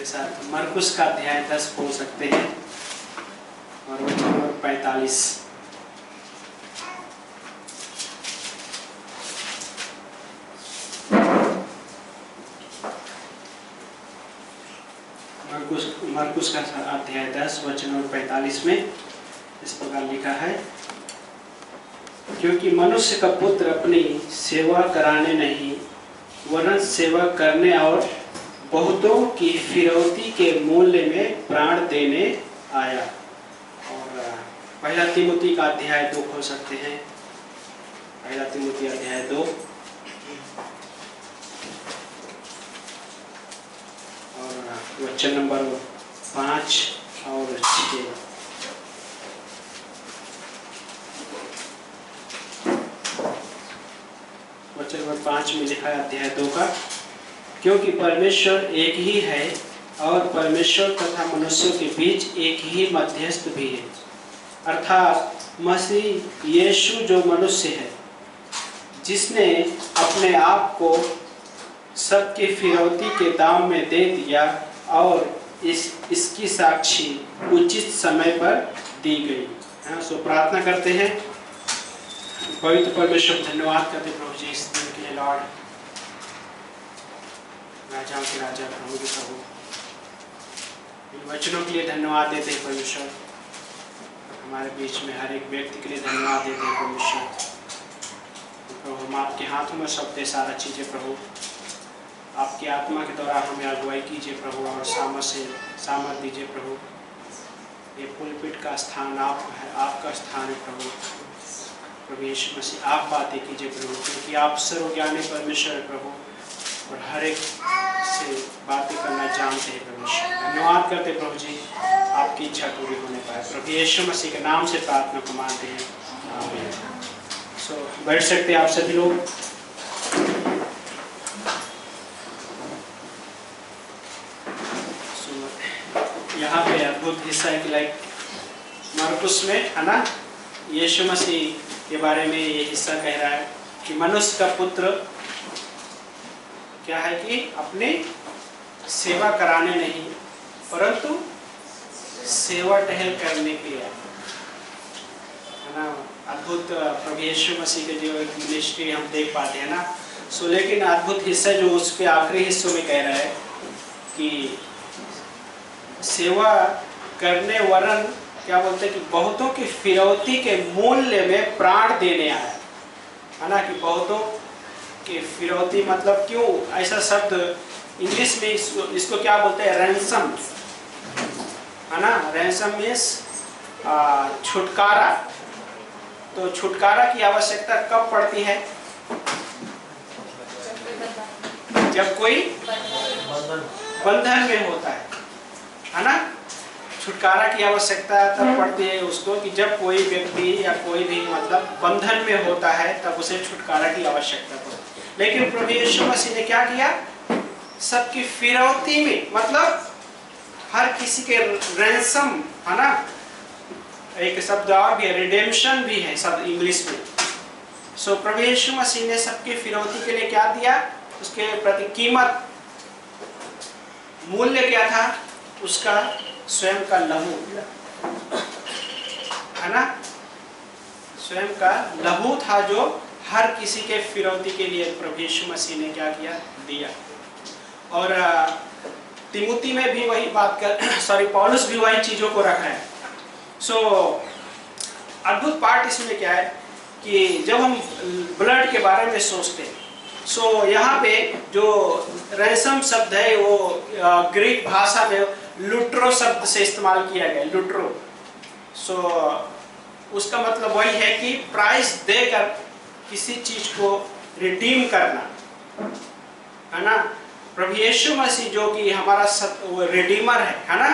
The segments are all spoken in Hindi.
साथ मरकुस का अध्याय 10 बोल सकते हैं और वचन नंबर 45। मरकुस का अध्याय 10 वचन नंबर 45 में इस प्रकार लिखा है, क्योंकि मनुष्य का पुत्र अपनी सेवा कराने नहीं वरन सेवा करने और बहुतों की फिरौती के मूल्य में प्राण देने आया। और पहला तिमुती का अध्याय 2 खोल सकते हैं। पहला तिमुती अध्याय 2 और वचन नंबर 5 और 6। वचन नंबर 5 में लिखा है अध्याय 2 का, क्योंकि परमेश्वर एक ही है और परमेश्वर तथा मनुष्यों के बीच एक ही मध्यस्थ भी है, अर्थात मसीह यीशु जो मनुष्य है, जिसने अपने आप को सबकी फिरौती के दाम में दे दिया और इसकी साक्षी उचित समय पर दी गई। हाँ, सो प्रार्थना करते हैं। पवित्र परमेश्वर धन्यवाद करते प्रभु जी इस दिन के लिए। लॉर्ड, राजाओं के राजा, प्रभु के प्रभु, इन वचनों के लिए धन्यवाद देते हैं परमेश्वर। हमारे बीच में हर एक व्यक्ति के लिए धन्यवाद देते हैं परमेश्वर। प्रभु, हम आपके हाथों में सौंपते सारा चीज़ें प्रभु। आपकी आत्मा के द्वारा हमें अगुवाई कीजिए प्रभु और सामर्थ दीजिए प्रभु। ये पुलपिट का स्थान आप है, आपका स्थान है प्रभु। प्रभु यीशु मसीह, आप बातें कीजिए प्रभु, क्योंकि आप सर्वज्ञानी परमेश्वर है प्रभु और हर एक से बातें करना जानते हैं परमेश्वर। धन्यवाद करते प्रभु जी, आपकी इच्छा पूरी होने पाए। प्रभु यीशु मसीह के नाम से प्रार्थना को मानते हैं, आमीन। सो बैठ सकते हैं आप सभी लोग। यहाँ पे अद्भुत हिस्सा है कि लाइक मरकुस में है ना, यीशु मसीह के बारे में ये हिस्सा कह रहा है कि मनुष्य का पुत्र क्या है कि अपने सेवा कराने नहीं परंतु सेवा टहल करने के लिए, है ना। अद्भुत प्रभु यीशु मसीह के जो एक मिनिस्ट्री हम देख पाते हैं ना। सो लेकिन अद्भुत हिस्सा जो उसके आखिरी हिस्सों में कह रहा है कि सेवा करने वरन क्या बोलते हैं कि बहुतों की फिरौती के मूल्य में प्राण देने आया, है ना। कि बहुतों की फिरौती मतलब क्यों ऐसा शब्द इंग्लिश में इसको क्या बोलते हैं, रैंसम, है ना। रैंसम मीन्स छुटकारा। तो छुटकारा की आवश्यकता कब पड़ती है, जब कोई बंधन में होता है ना। छुटकारा की आवश्यकता तब पड़ती है उसको कि जब कोई व्यक्ति या कोई भी मतलब बंधन में होता है, तब उसे छुटकारा की आवश्यकता पड़ती है। लेकिन प्रभु यीशु मसीह ने क्या किया, सबकी फिरौती में, मतलब हर किसी के रैंसम, है ना। एक शब्द और भी है, रिडेम्पशन भी है शब्द इंग्लिश में। सो प्रभु यीशु मसीह ने सबकी फिरौती के लिए क्या दिया, उसके प्रति कीमत, मूल्य क्या था, उसका स्वयं का लहू, है ना। स्वयं का लहू था जो हर किसी के फिरौती के लिए प्रभु यीशु मसीह ने क्या किया, दिया। और तिमुती में भी वही बात कर पौलुस भी वही चीजों को रख रहे हैं। सो अद्भुत पार्ट इसमें क्या है कि जब हम ब्लड के बारे में सोचते हैं, सो यहाँ पे जो रैंसम शब्द है वो ग्रीक भाषा में लुट्रो शब्द से इस्तेमाल किया गया, लुट्रो। सो उसका मतलब वही है कि प्राइस देकर किसी चीज को रिडीम करना, है ना। प्रभु यीशु मसीह जो कि हमारा रिडीमर है ना,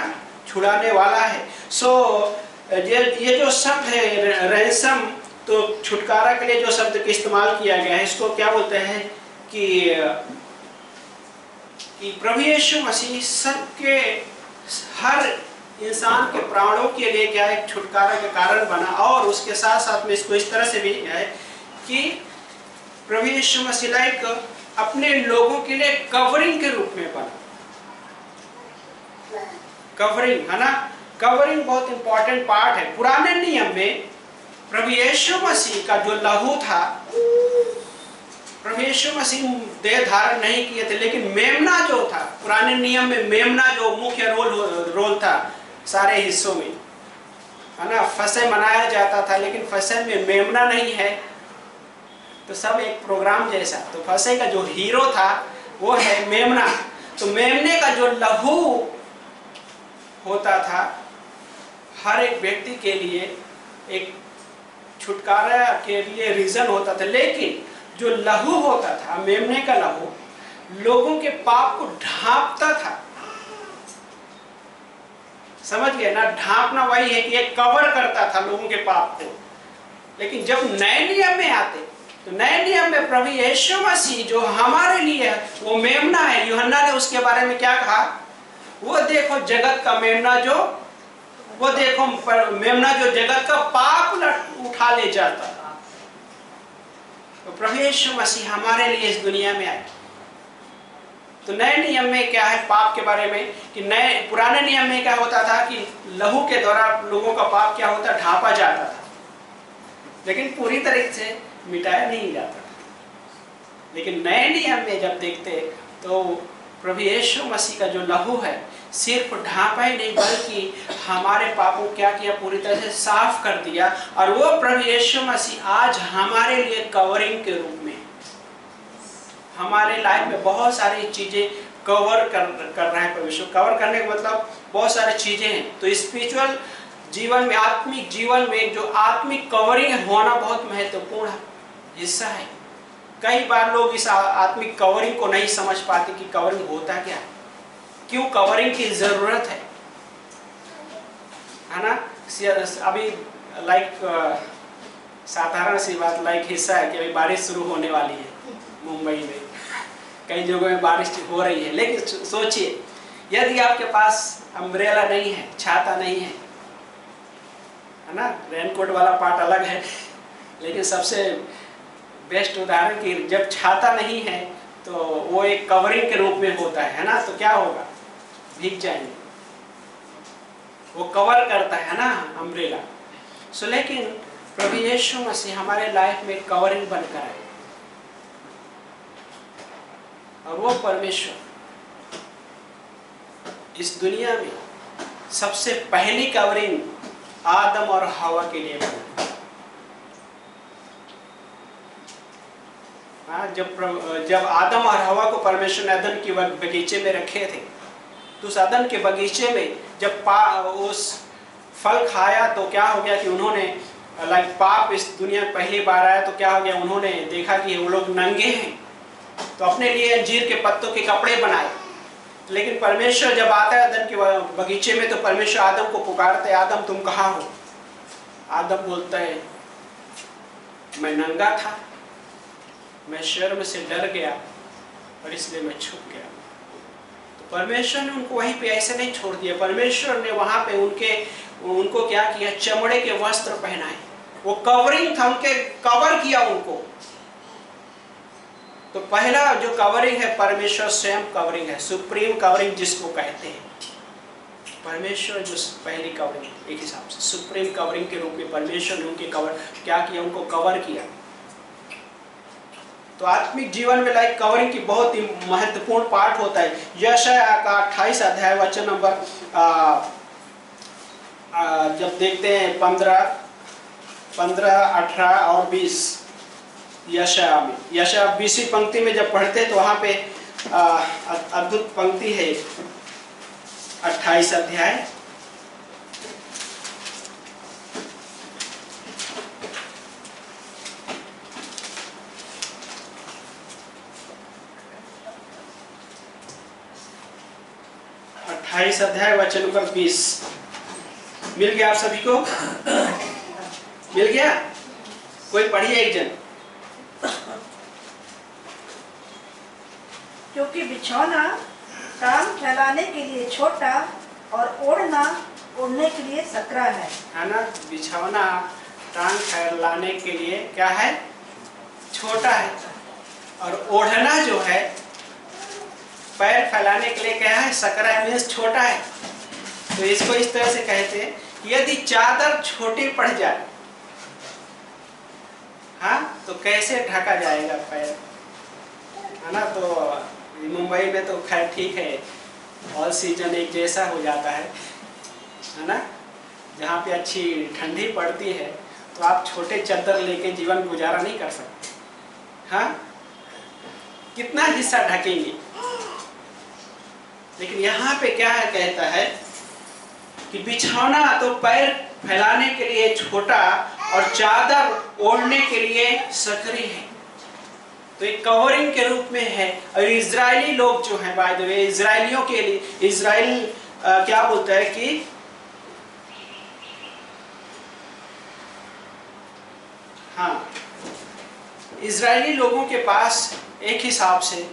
छुड़ाने वाला है। सो ये जो शब्द है रैंसम, तो छुटकारा के लिए जो शब्द का इस्तेमाल किया गया है, इसको क्या बोलते हैं कि प्रभु यीशु मसीह सबके, हर इंसान के प्राणों के लिए क्या है, छुटकारा के कारण बना। और उसके साथ साथ में इसको इस तरह से भी है कि प्रभु यीशु मसीह एक अपने लोगों के लिए कवरिंग के रूप में बना, कवरिंग, है ना। कवरिंग बहुत इंपॉर्टेंट पार्ट है। पुराने नियम में प्रभु यीशु मसीह का जो लहू था, प्रभु यीशु मसीह देह धारण नहीं किए थे, लेकिन मेमना जो था, पुराने नियम में मेमना जो मुख्य रोल था सारे हिस्सों में, है ना। फसह मनाया जाता था, लेकिन फसह में मेमना नहीं है, तो सब एक प्रोग्राम जैसा। तो फसह का जो हीरो था वो है मेमना। तो मेमने का जो लहू होता था हर एक व्यक्ति के लिए एक छुटकारा के लिए रीजन होता था, लेकिन जो लहू होता था, मेमने का लहू, लोगों के पाप को ढांपता था। समझ गए ना, ढांपना वही है कि एक कवर करता था लोगों के पाप को। लेकिन जब नए नियम में आते, तो नए नियम में प्रभु यीशु मसीह जो हमारे लिए वो मेमना है। यूहन्ना ने उसके बारे में क्या कहा? वो देखो जगत का मेमना जो, वो देखो मेमना जो जगत का पाप उठा ले जाता। तो प्रभु यीशु मसीह हमारे लिए इस दुनिया में आए। तो नए नियम में क्या है पाप के बारे में कि पुराने नियम में क्या होता था कि लहू के द्वारा लोगों का पाप क्या होता, ढांपा जाता था, लेकिन पूरी तरीके से मिटाया नहीं जाता था। लेकिन नए नियम में जब देखते तो प्रभु यीशु मसीह का जो लहू है सिर्फ ढांपा ही नहीं, बल्कि हमारे पापों क्या किया, पूरी तरह से साफ कर दिया। और वो प्रभु यीशु मसीह आज हमारे लिए कवरिंग के रूप में हमारे लाइफ में बहुत सारी चीजें कवर कर रहा है। परमेश्वर कवर करने का मतलब बहुत सारी चीजें हैं। तो स्पिरिचुअल जीवन में, आत्मिक जीवन में जो आत्मिक कवरिंग होना बहुत महत्वपूर्ण हिस्सा है। कई बार लोग इस आत्मिक कवरिंग को नहीं समझ पाते कि कवरिंग होता क्या है, क्यों कवरिंग की जरूरत है ना। अभी साधारण सी बात हिस्सा है कि अभी बारिश शुरू होने वाली है मुंबई में, कई जगहों में बारिश हो रही है। लेकिन सोचिए यदि आपके पास अम्ब्रेला नहीं है, छाता नहीं है ना, रेनकोट वाला पार्ट अलग है, लेकिन सबसे बेस्ट उदाहरण कि जब छाता नहीं है तो वो एक कवरिंग के रूप में होता है ना, तो क्या होगा, भीग जाएंगे। वो कवर करता है ना अम्ब्रेला। लेकिन प्रभु यीशु मसीह हमारे लाइफ में कवरिंग बनकर आए, और वो परमेश्वर इस दुनिया में सबसे पहली कवरिंग आदम और हवा के लिए बनी। जब आदम और हवा को परमेश्वर ने अदन के बगीचे में रखे थे, तो उस अदन के बगीचे में जब उस फल खाया तो क्या हो गया कि उन्होंने पाप इस दुनिया में पहली बार आया, तो क्या हो गया, उन्होंने देखा कि वो लोग नंगे हैं, तो अपने लिए अंजीर के पत्तों के कपड़े बनाए। लेकिन परमेश्वर जब आता है अदन के बगीचे में, तो परमेश्वर आदम को पुकारते हैं, आदम तुम कहाँ हो? आदम बोलता है मैं नंगा था, मैं शर्म से डर गया और इसलिए मैं छुप गया। तो परमेश्वर ने उनको वहीं पे ऐसे नहीं छोड़ दिया। परमेश्वर ने वहां पे उनको क्या किया, चमड़े के वस्त्र पहनाए। वो कवरिंग था, उनके कवर किया उनको। तो पहला जो कवरिंग है परमेश्वर स्वयं कवरिंग है, सुप्रीम कवरिंग जिसको कहते हैं। परमेश्वर जो पहली कवरिंग एक हिसाब से सुप्रीम कवरिंग के रूप में परमेश्वर ने उनके कवर क्या किया, उनको कवर किया। तो आत्मिक जीवन में कवरिंग की बहुत ही महत्वपूर्ण पार्ट होता है। यशायाह का 28 अध्याय वचन नंबर जब देखते हैं 15, 18 और 20 यशायाह में, यशायाह 20वीं पंक्ति में जब पढ़ते हैं तो वहाँ पे अद्भुत पंक्ति है। 28 अध्याय वचन नंबर 20 मिल गया आप सभी को? मिल गया? कोई पढ़िए एक जन। क्योंकि बिछौना टांग फैलाने के लिए छोटा और ओढ़ना उड़ने के लिए सकरा है ना। बिछौना टांग फैलाने के लिए क्या है, छोटा है, और ओढ़ना जो है पैर फैलाने के लिए क्या है, सकरा मीन्स छोटा है। तो इसको इस तरह से कहते हैं, यदि चादर छोटी पड़ जाए, हाँ, तो कैसे ढका जाएगा पैर, है ना। तो मुंबई में तो खैर ठीक है, ऑल सीजन एक जैसा हो जाता है ना। जहाँ पे अच्छी ठंडी पड़ती है तो आप छोटे चादर लेके जीवन गुजारा नहीं कर सकते, हाँ, कितना हिस्सा ढकेंगे। लेकिन यहाँ पे क्या है, कहता है कि बिछौना तो पैर फैलाने के लिए छोटा और चादर ओढ़ने के लिए सकरी है। तो एक कवरिंग के रूप में है। और इजरायली लोग जो हैं, बाय द वे, इजरायलियों के लिए इजराइल क्या बोलता है कि हाँ, इजरायली लोगों के पास एक हिसाब से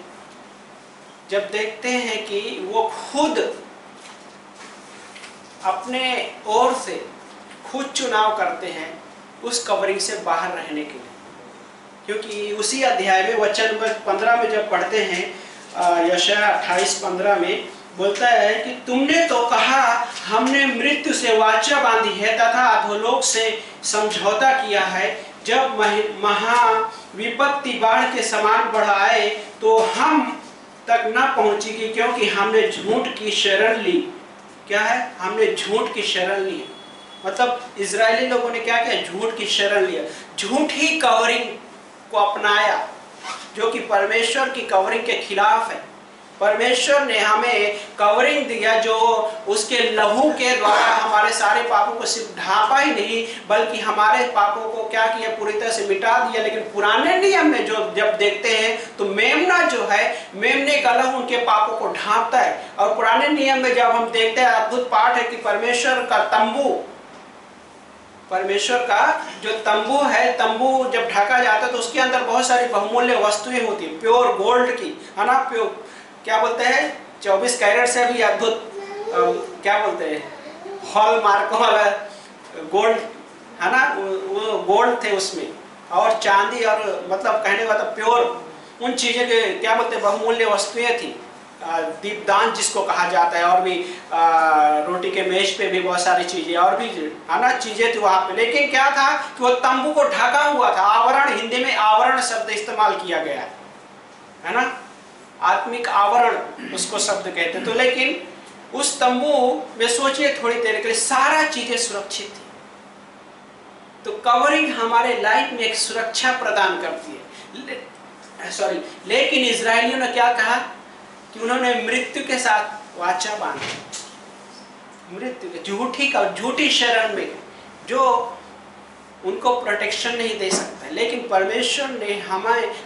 जब देखते हैं कि वो खुद अपने ओर से खुद चुनाव करते हैं उस कवरिंग से बाहर रहने के लिए, क्योंकि उसी अध्याय में वचन 15 में जब पढ़ते हैं, यशायाह 28:15 में बोलता है कि तुमने तो कहा हमने मृत्यु से वाचा बांधी है तथा अधोलोक से समझौता किया है। जब महाविपत्ति बाढ़ के समान बढ़ आए तो हम तक न पहुंचेगी, क्योंकि हमने झूठ की शरण ली। क्या है, हमने झूठ की शरण ली। मतलब इजरायली लोगों ने क्या किया, झूठ की शरण लिया, झूठ ही कवरिंग को अपनाया, जो कि परमेश्वर की कवरिंग के खिलाफ है। परमेश्वर ने हमें कवरिंग दिया जो उसके लहू के द्वारा हमारे सारे पापों को सिर्फ ढांपा ही नहीं, बल्कि हमारे पापों को क्या किया, पूरी तरह से मिटा दिया। लेकिन पुराने नियम में जो जब देखते हैं तो मेमना जो है, मेमने का लहू उनके पापों को ढांपता है। और पुराने नियम में जब हम देखते हैं, अद्भुत पाठ है कि परमेश्वर का तंबू, परमेश्वर का जो तंबू है, तंबू जब ढका जाता है तो उसके अंदर बहुत सारी बहुमूल्य वस्तुएं होती है, प्योर गोल्ड की, है ना। प्योर क्या बोलते हैं, 24 कैरेट से भी अद्भुत क्या बोलते हैं, हॉल मार्क वाला गोल्ड, है ना। वो गोल्ड थे उसमें, और चांदी, और मतलब कहने का मतलब प्योर उन चीज़ों के क्या बोलते हैं, बहुमूल्य वस्तुएं थी। दीपदान जिसको कहा जाता है, और भी रोटी के मेज पे भी बहुत सारी चीजें और भी, है ना, चीजें थी वहां पे। लेकिन क्या था कि वो तंबू को ढका हुआ था। आवरण, हिंदी में आवरण शब्द इस्तेमाल किया गया है ना, आत्मिक आवरण उसको शब्द कहते हैं। तो लेकिन उस तंबू में सोचिए थोड़ी देर के लिए सारा चीजें सुरक्षित थी। तो कवरिंग हमारे लाइफ में एक सुरक्षा प्रदान करती है। सॉरी, लेकिन इजरायलियों ने क्या कहा कि उन्होंने मृत्यु के साथ वाचा बांधी, मृत्यु के झूठी शरण में, जो उनको प्रोटेक्शन नहीं दे सकता। लेकिन परमेश्वर ने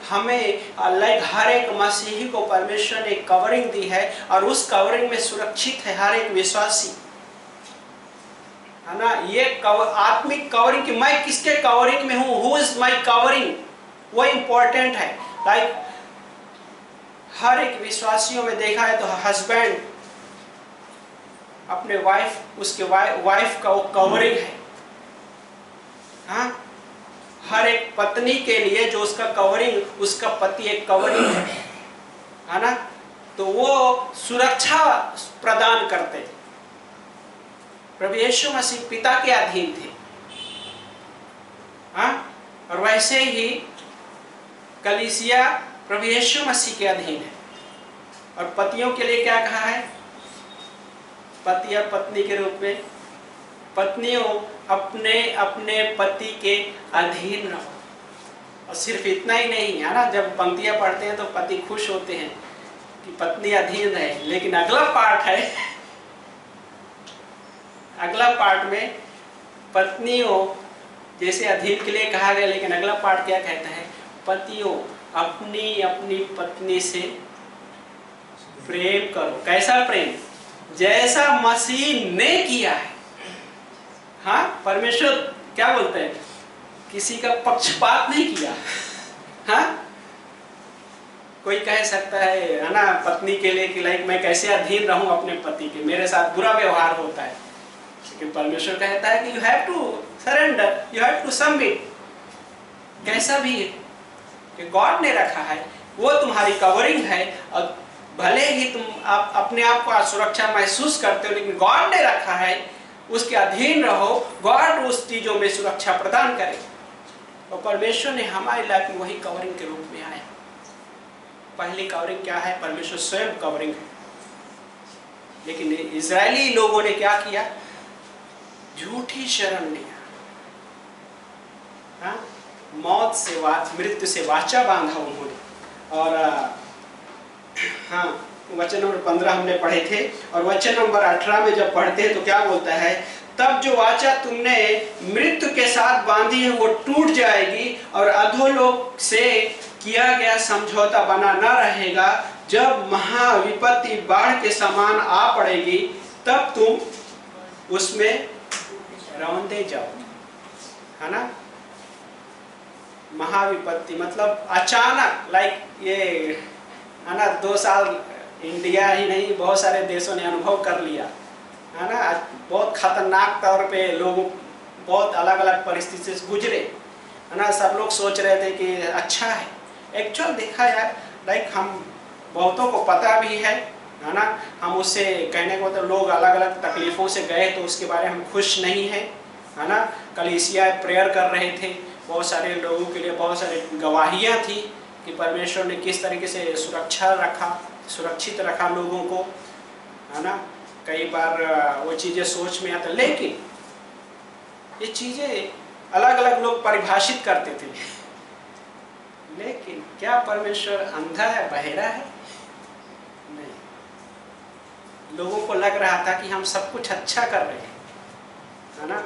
हमें लाइक हर एक मसीही को परमेश्वर ने कवरिंग दी है, और उस कवरिंग में सुरक्षित है हर एक विश्वासी, है ना। ये आत्मिक कवरिंग की, मैं किसके कवरिंग में हूँ, हु इज माई कवरिंग, वो इंपॉर्टेंट है। लाइक हर एक विश्वासियों में देखा है तो हस्बैंड अपने वाइफ, उसके वाइफ का वो कवरिंग है। हाँ, हर एक पत्नी के लिए जो उसका कवरिंग, उसका पति एक कवरिंग है ना। तो वो सुरक्षा प्रदान करते थे। प्रभु यीशु मसीह पिता के अधीन थे, हाँ, और वैसे ही कलीसिया प्रभु यीशु मसीह के अधीन है। और पतियों के लिए क्या कहा है, पति और पत्नी के रूप में, पत्नियों अपने अपने पति के अधीन रहो। और सिर्फ इतना ही नहीं, है ना, जब पंक्तियां पढ़ते हैं तो पति खुश होते हैं कि पत्नी अधीन रहे। लेकिन अगला पार्ट है, अगला पार्ट में पत्नियों जैसे अधीन के लिए कहा गया, लेकिन अगला पार्ट क्या कहता है, पतियों अपनी अपनी पत्नी से प्रेम करो। कैसा प्रेम, जैसा मसीह ने किया है। हाँ, परमेश्वर क्या बोलते हैं, किसी का पक्षपात नहीं किया। हाँ, कोई कह सकता है ना, पत्नी के लिए कि लाइक मैं कैसे अधीन रहूं अपने पति के, मेरे साथ बुरा व्यवहार होता है। लेकिन परमेश्वर कहता है कि you have to surrender, you have to submit. कैसा भी है कि गॉड ने रखा है, वो तुम्हारी कवरिंग है। और भले ही तुम आप अपने आप को सुरक्षा महसूस करते हो, लेकिन गॉड ने रखा है उसके अधीन रहो, गॉड उस चीजों में सुरक्षा प्रदान करे। और परमेश्वर ने हमारी लाइफ में वही कवरिंग के रूप में आया। पहली कवरिंग क्या है? परमेश्वर स्वयं कवरिंग है। लेकिन इजरायली लोगों ने क्या किया? झूठी शरण लिया, मौत से मृत्यु से वाचा बांधा उन्होंने। और हाँ, वचन नंबर 15 हमने पढ़े थे, और वचन नंबर 18 में जब पढ़ते हैं तो क्या बोलता है? तब जो वाचा तुमने मृत्यु के साथ बांधी है वो टूट जाएगी, और अधोलोक से किया गया समझौता बना न रहेगा। जब महाविपत्ति बाढ़ के समान आ पड़ेगी तब तुम उसमें रौंदे जाओ, है ना। महाविपत्ति मतलब अचानक, लाइक ये है ना, 2 साल इंडिया ही नहीं बहुत सारे देशों ने अनुभव कर लिया, है ना। बहुत खतरनाक तौर पे लोग बहुत अलग अलग परिस्थिति से गुजरे, है ना। सब लोग सोच रहे थे कि अच्छा है, एक्चुअल देखा यार, लाइक हम बहुतों को पता भी है ना। हम उससे कहने को मतलब लोग अलग अलग तकलीफों से गए तो उसके बारे में हम खुश नहीं है ना। कलीसिया प्रेयर कर रहे थे, बहुत सारे लोगों के लिए बहुत सारी गवाहियाँ थी कि परमेश्वर ने किस तरीके से सुरक्षित रखा लोगों को, है ना। कई बार वो चीज़ें सोच में आता, लेकिन ये चीज़ें अलग अलग लोग परिभाषित करते थे। लेकिन क्या परमेश्वर अंधा है, बहेरा है? नहीं। लोगों को लग रहा था कि हम सब कुछ अच्छा कर रहे हैं, है ना।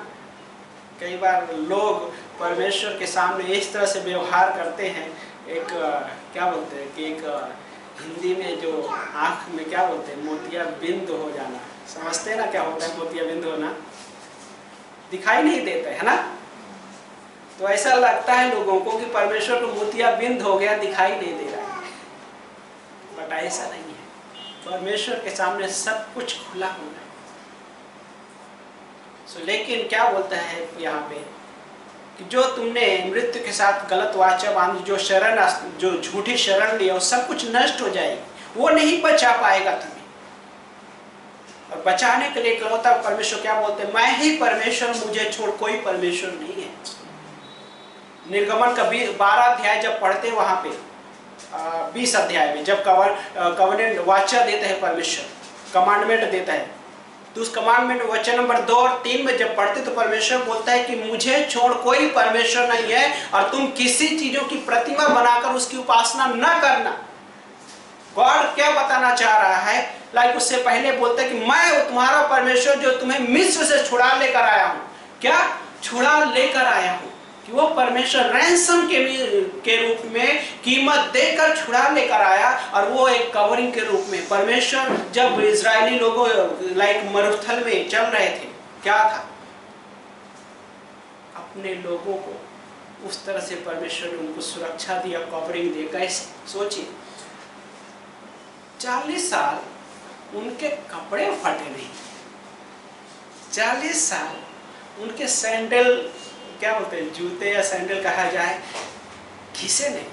कई बार लोग परमेश्वर के सामने इस तरह से व्यवहार करते हैं, एक क्या बोलते हैं कि एक हिंदी में जो आँख में क्या बोलते हैं, मोतिया बिंद हो जाना, समझते हैं ना क्या होता है मोतिया बिंद होना? दिखाई नहीं देता है ना। तो ऐसा लगता है लोगों को कि परमेश्वर को मोतिया बिंद हो गया, दिखाई नहीं दे रहा है, बट ऐसा नहीं है। परमेश्वर के सामने सब कुछ खुला हुआ है। लेकिन क्या बोलता है यहाँ पे कि जो तुमने मृत्यु के साथ गलत वाचा बांधी, जो झूठी शरण लिया, वो सब कुछ नष्ट हो जाएगी, वो नहीं बचा पाएगा तुम्हें। और बचाने के लिए इकलौता परमेश्वर क्या बोलते हैं? मैं ही परमेश्वर, मुझे छोड़ कोई परमेश्वर नहीं है। निर्गमन का 12 अध्याय जब पढ़ते वहां पे 20 अध्याय में जब कवर्नेंट वाचा देता है परमेश्वर, कमांडमेंट देता है, तो उस कमांडमेंट वचन नंबर 2 और 3 में जब पढ़ते तो परमेश्वर बोलता है कि मुझे छोड़ कोई परमेश्वर नहीं है, और तुम किसी चीजों की प्रतिमा बनाकर उसकी उपासना न करना। गॉड क्या बताना चाह रहा है? लाइक उससे पहले बोलता है कि मैं तुम्हारा परमेश्वर जो तुम्हें मिस्र से छुड़ा लेकर आया हूं। क्या छुड़ा लेकर आया हूं? कि वो परमेश्वर रैंसम के रूप में कीमत देकर छुड़ा लेकर आया, और वो एक कवरिंग के रूप में। परमेश्वर जब इजरायली लोगों लाइक मरुस्थल में चल रहे थे, क्या था? अपने लोगों को उस तरह से परमेश्वर ने उनको सुरक्षा दिया, कवरिंग दिया। कैसे? सोचिए, 40 साल उनके कपड़े फटे नहीं, 40 साल उनके सैंडल, क्या बोलते हैं, जूते या सैंडल कहा जाए, घिसे नहीं।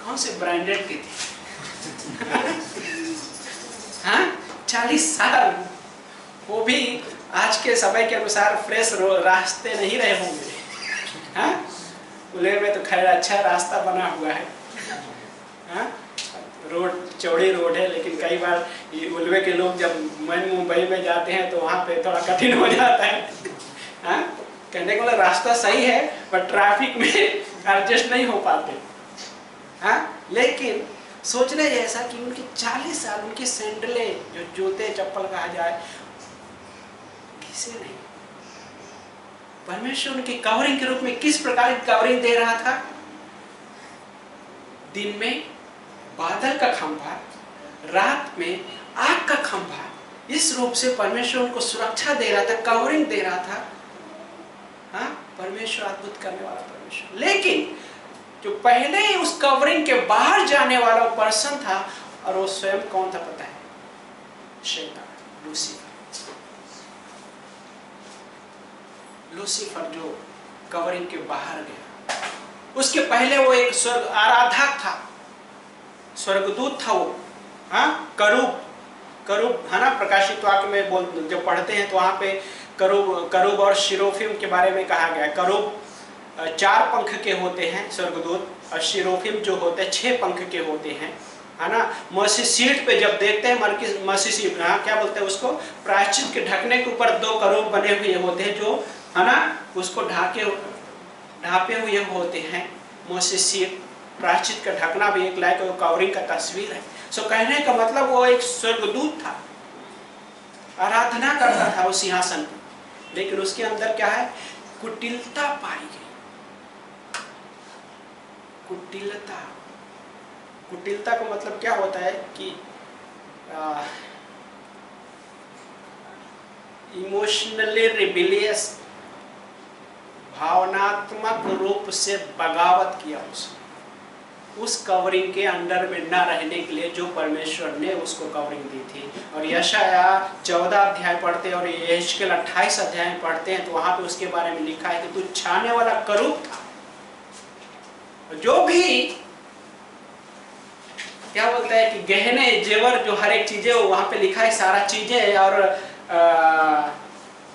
कौन से ब्रांडेड की थी? हाँ, 40 साल, वो भी आज के समय के अनुसार फ्रेश रास्ते नहीं रहे होंगे। हाँ, उले में तो खैर अच्छा रास्ता बना हुआ है, हाँ, रोड चौड़ी रोड है, लेकिन कई बार ये उल्वे के लोग जब मुंबई में जाते हैं तो वहाँ पे थोड़ा कठिन हो जाता है। हाँ, कहने को रास्ता सही है पर ट्रैफिक में एडजस्ट नहीं हो पाते। हाँ, लेकिन सोचने जैसा कि उनके 40 साल उनकी सैंडलें, जो जूते चप्पल कहा जाए, घिसे नहीं। परमेश्वर उनकी कवरिंग के रूप में किस प्रकार की कवरिंग दे रहा था? दिन में बादल का खंभा, रात में आग का खंभा। इस रूप से परमेश्वर उनको सुरक्षा दे रहा था, कवरिंग दे रहा था। हाँ, परमेश्वर अद्भुत करने वाला परमेश्वर। लेकिन जो पहले ही उस कवरिंग के बाहर जाने वाला पर्सन था, और वो स्वयं कौन था पता है? शैतान, लूसीफर जो कवरिंग के बाहर गया। उसके पहले वो एक स्वर्ग आराधक था, स्वर्गदूत था वो, हाँ, करूब, करूब है ना, प्रकाशित वाक्य में जब पढ़ते हैं तो वहाँ पे करूब और शिरोफिम के बारे में कहा गया है। करूब 4 पंख के होते हैं स्वर्गदूत, और शिरोफिम जो होते हैं 6 पंख के होते हैं, है ना। मसीह सीट पे जब देखते हैं, मसीह सीट, हाँ क्या बोलते हैं उसको, प्रायश्चित के ढकने के ऊपर 2 करूब बने हुए होते हैं जो, है ना, उसको ढापे हुए होते हैं। मसीह सीट, प्रायश्चित का ढकना भी एक लाइक कवरिंग का तस्वीर है। सो कहने का मतलब वो एक स्वर्गदूत था, आराधना करता था उस सिंहासन पर, लेकिन उसके अंदर क्या है, कुटिलता पाई गई। कुटिलता, कुटिलता का मतलब क्या होता है कि इमोशनली रिबिलियस, भावनात्मक रूप से बगावत किया उसने, उस कवरिंग के अंडर में न रहने के लिए जो परमेश्वर ने उसको कवरिंग दी थी। और यशाया 14 अध्याय पढ़ते हैं और यहेजकेल 28 अध्याय पढ़ते हैं तो वहां पे उसके बारे में लिखा है कि तू छाने वाला करूब था। जो भी क्या बोलता है कि गहने जेवर जो हर एक चीजें, वहां पे लिखा है सारा चीजें, और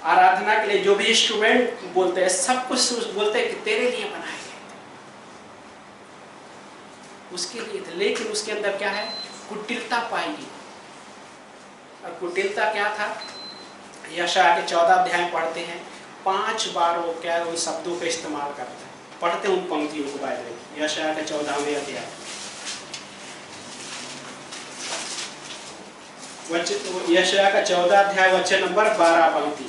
आराधना के लिए जो भी इंस्ट्रूमेंट बोलते हैं सब कुछ बोलते हैं कि तेरे लिए बनाए गए थे, उसके लिए थे। लेकिन उसके अंदर क्या है, कुटिलता पाएगी। और कुटिलता क्या था, यशाया के 14 अध्याय पढ़ते हैं, 5 बार वो क्या उन शब्दों का इस्तेमाल करता है। पढ़ते उन पंक्तियों को बाइबल में, यशाया के 14वें अध्याय, यशाया का 14 अध्याय वचन नंबर 12 पंक्ति,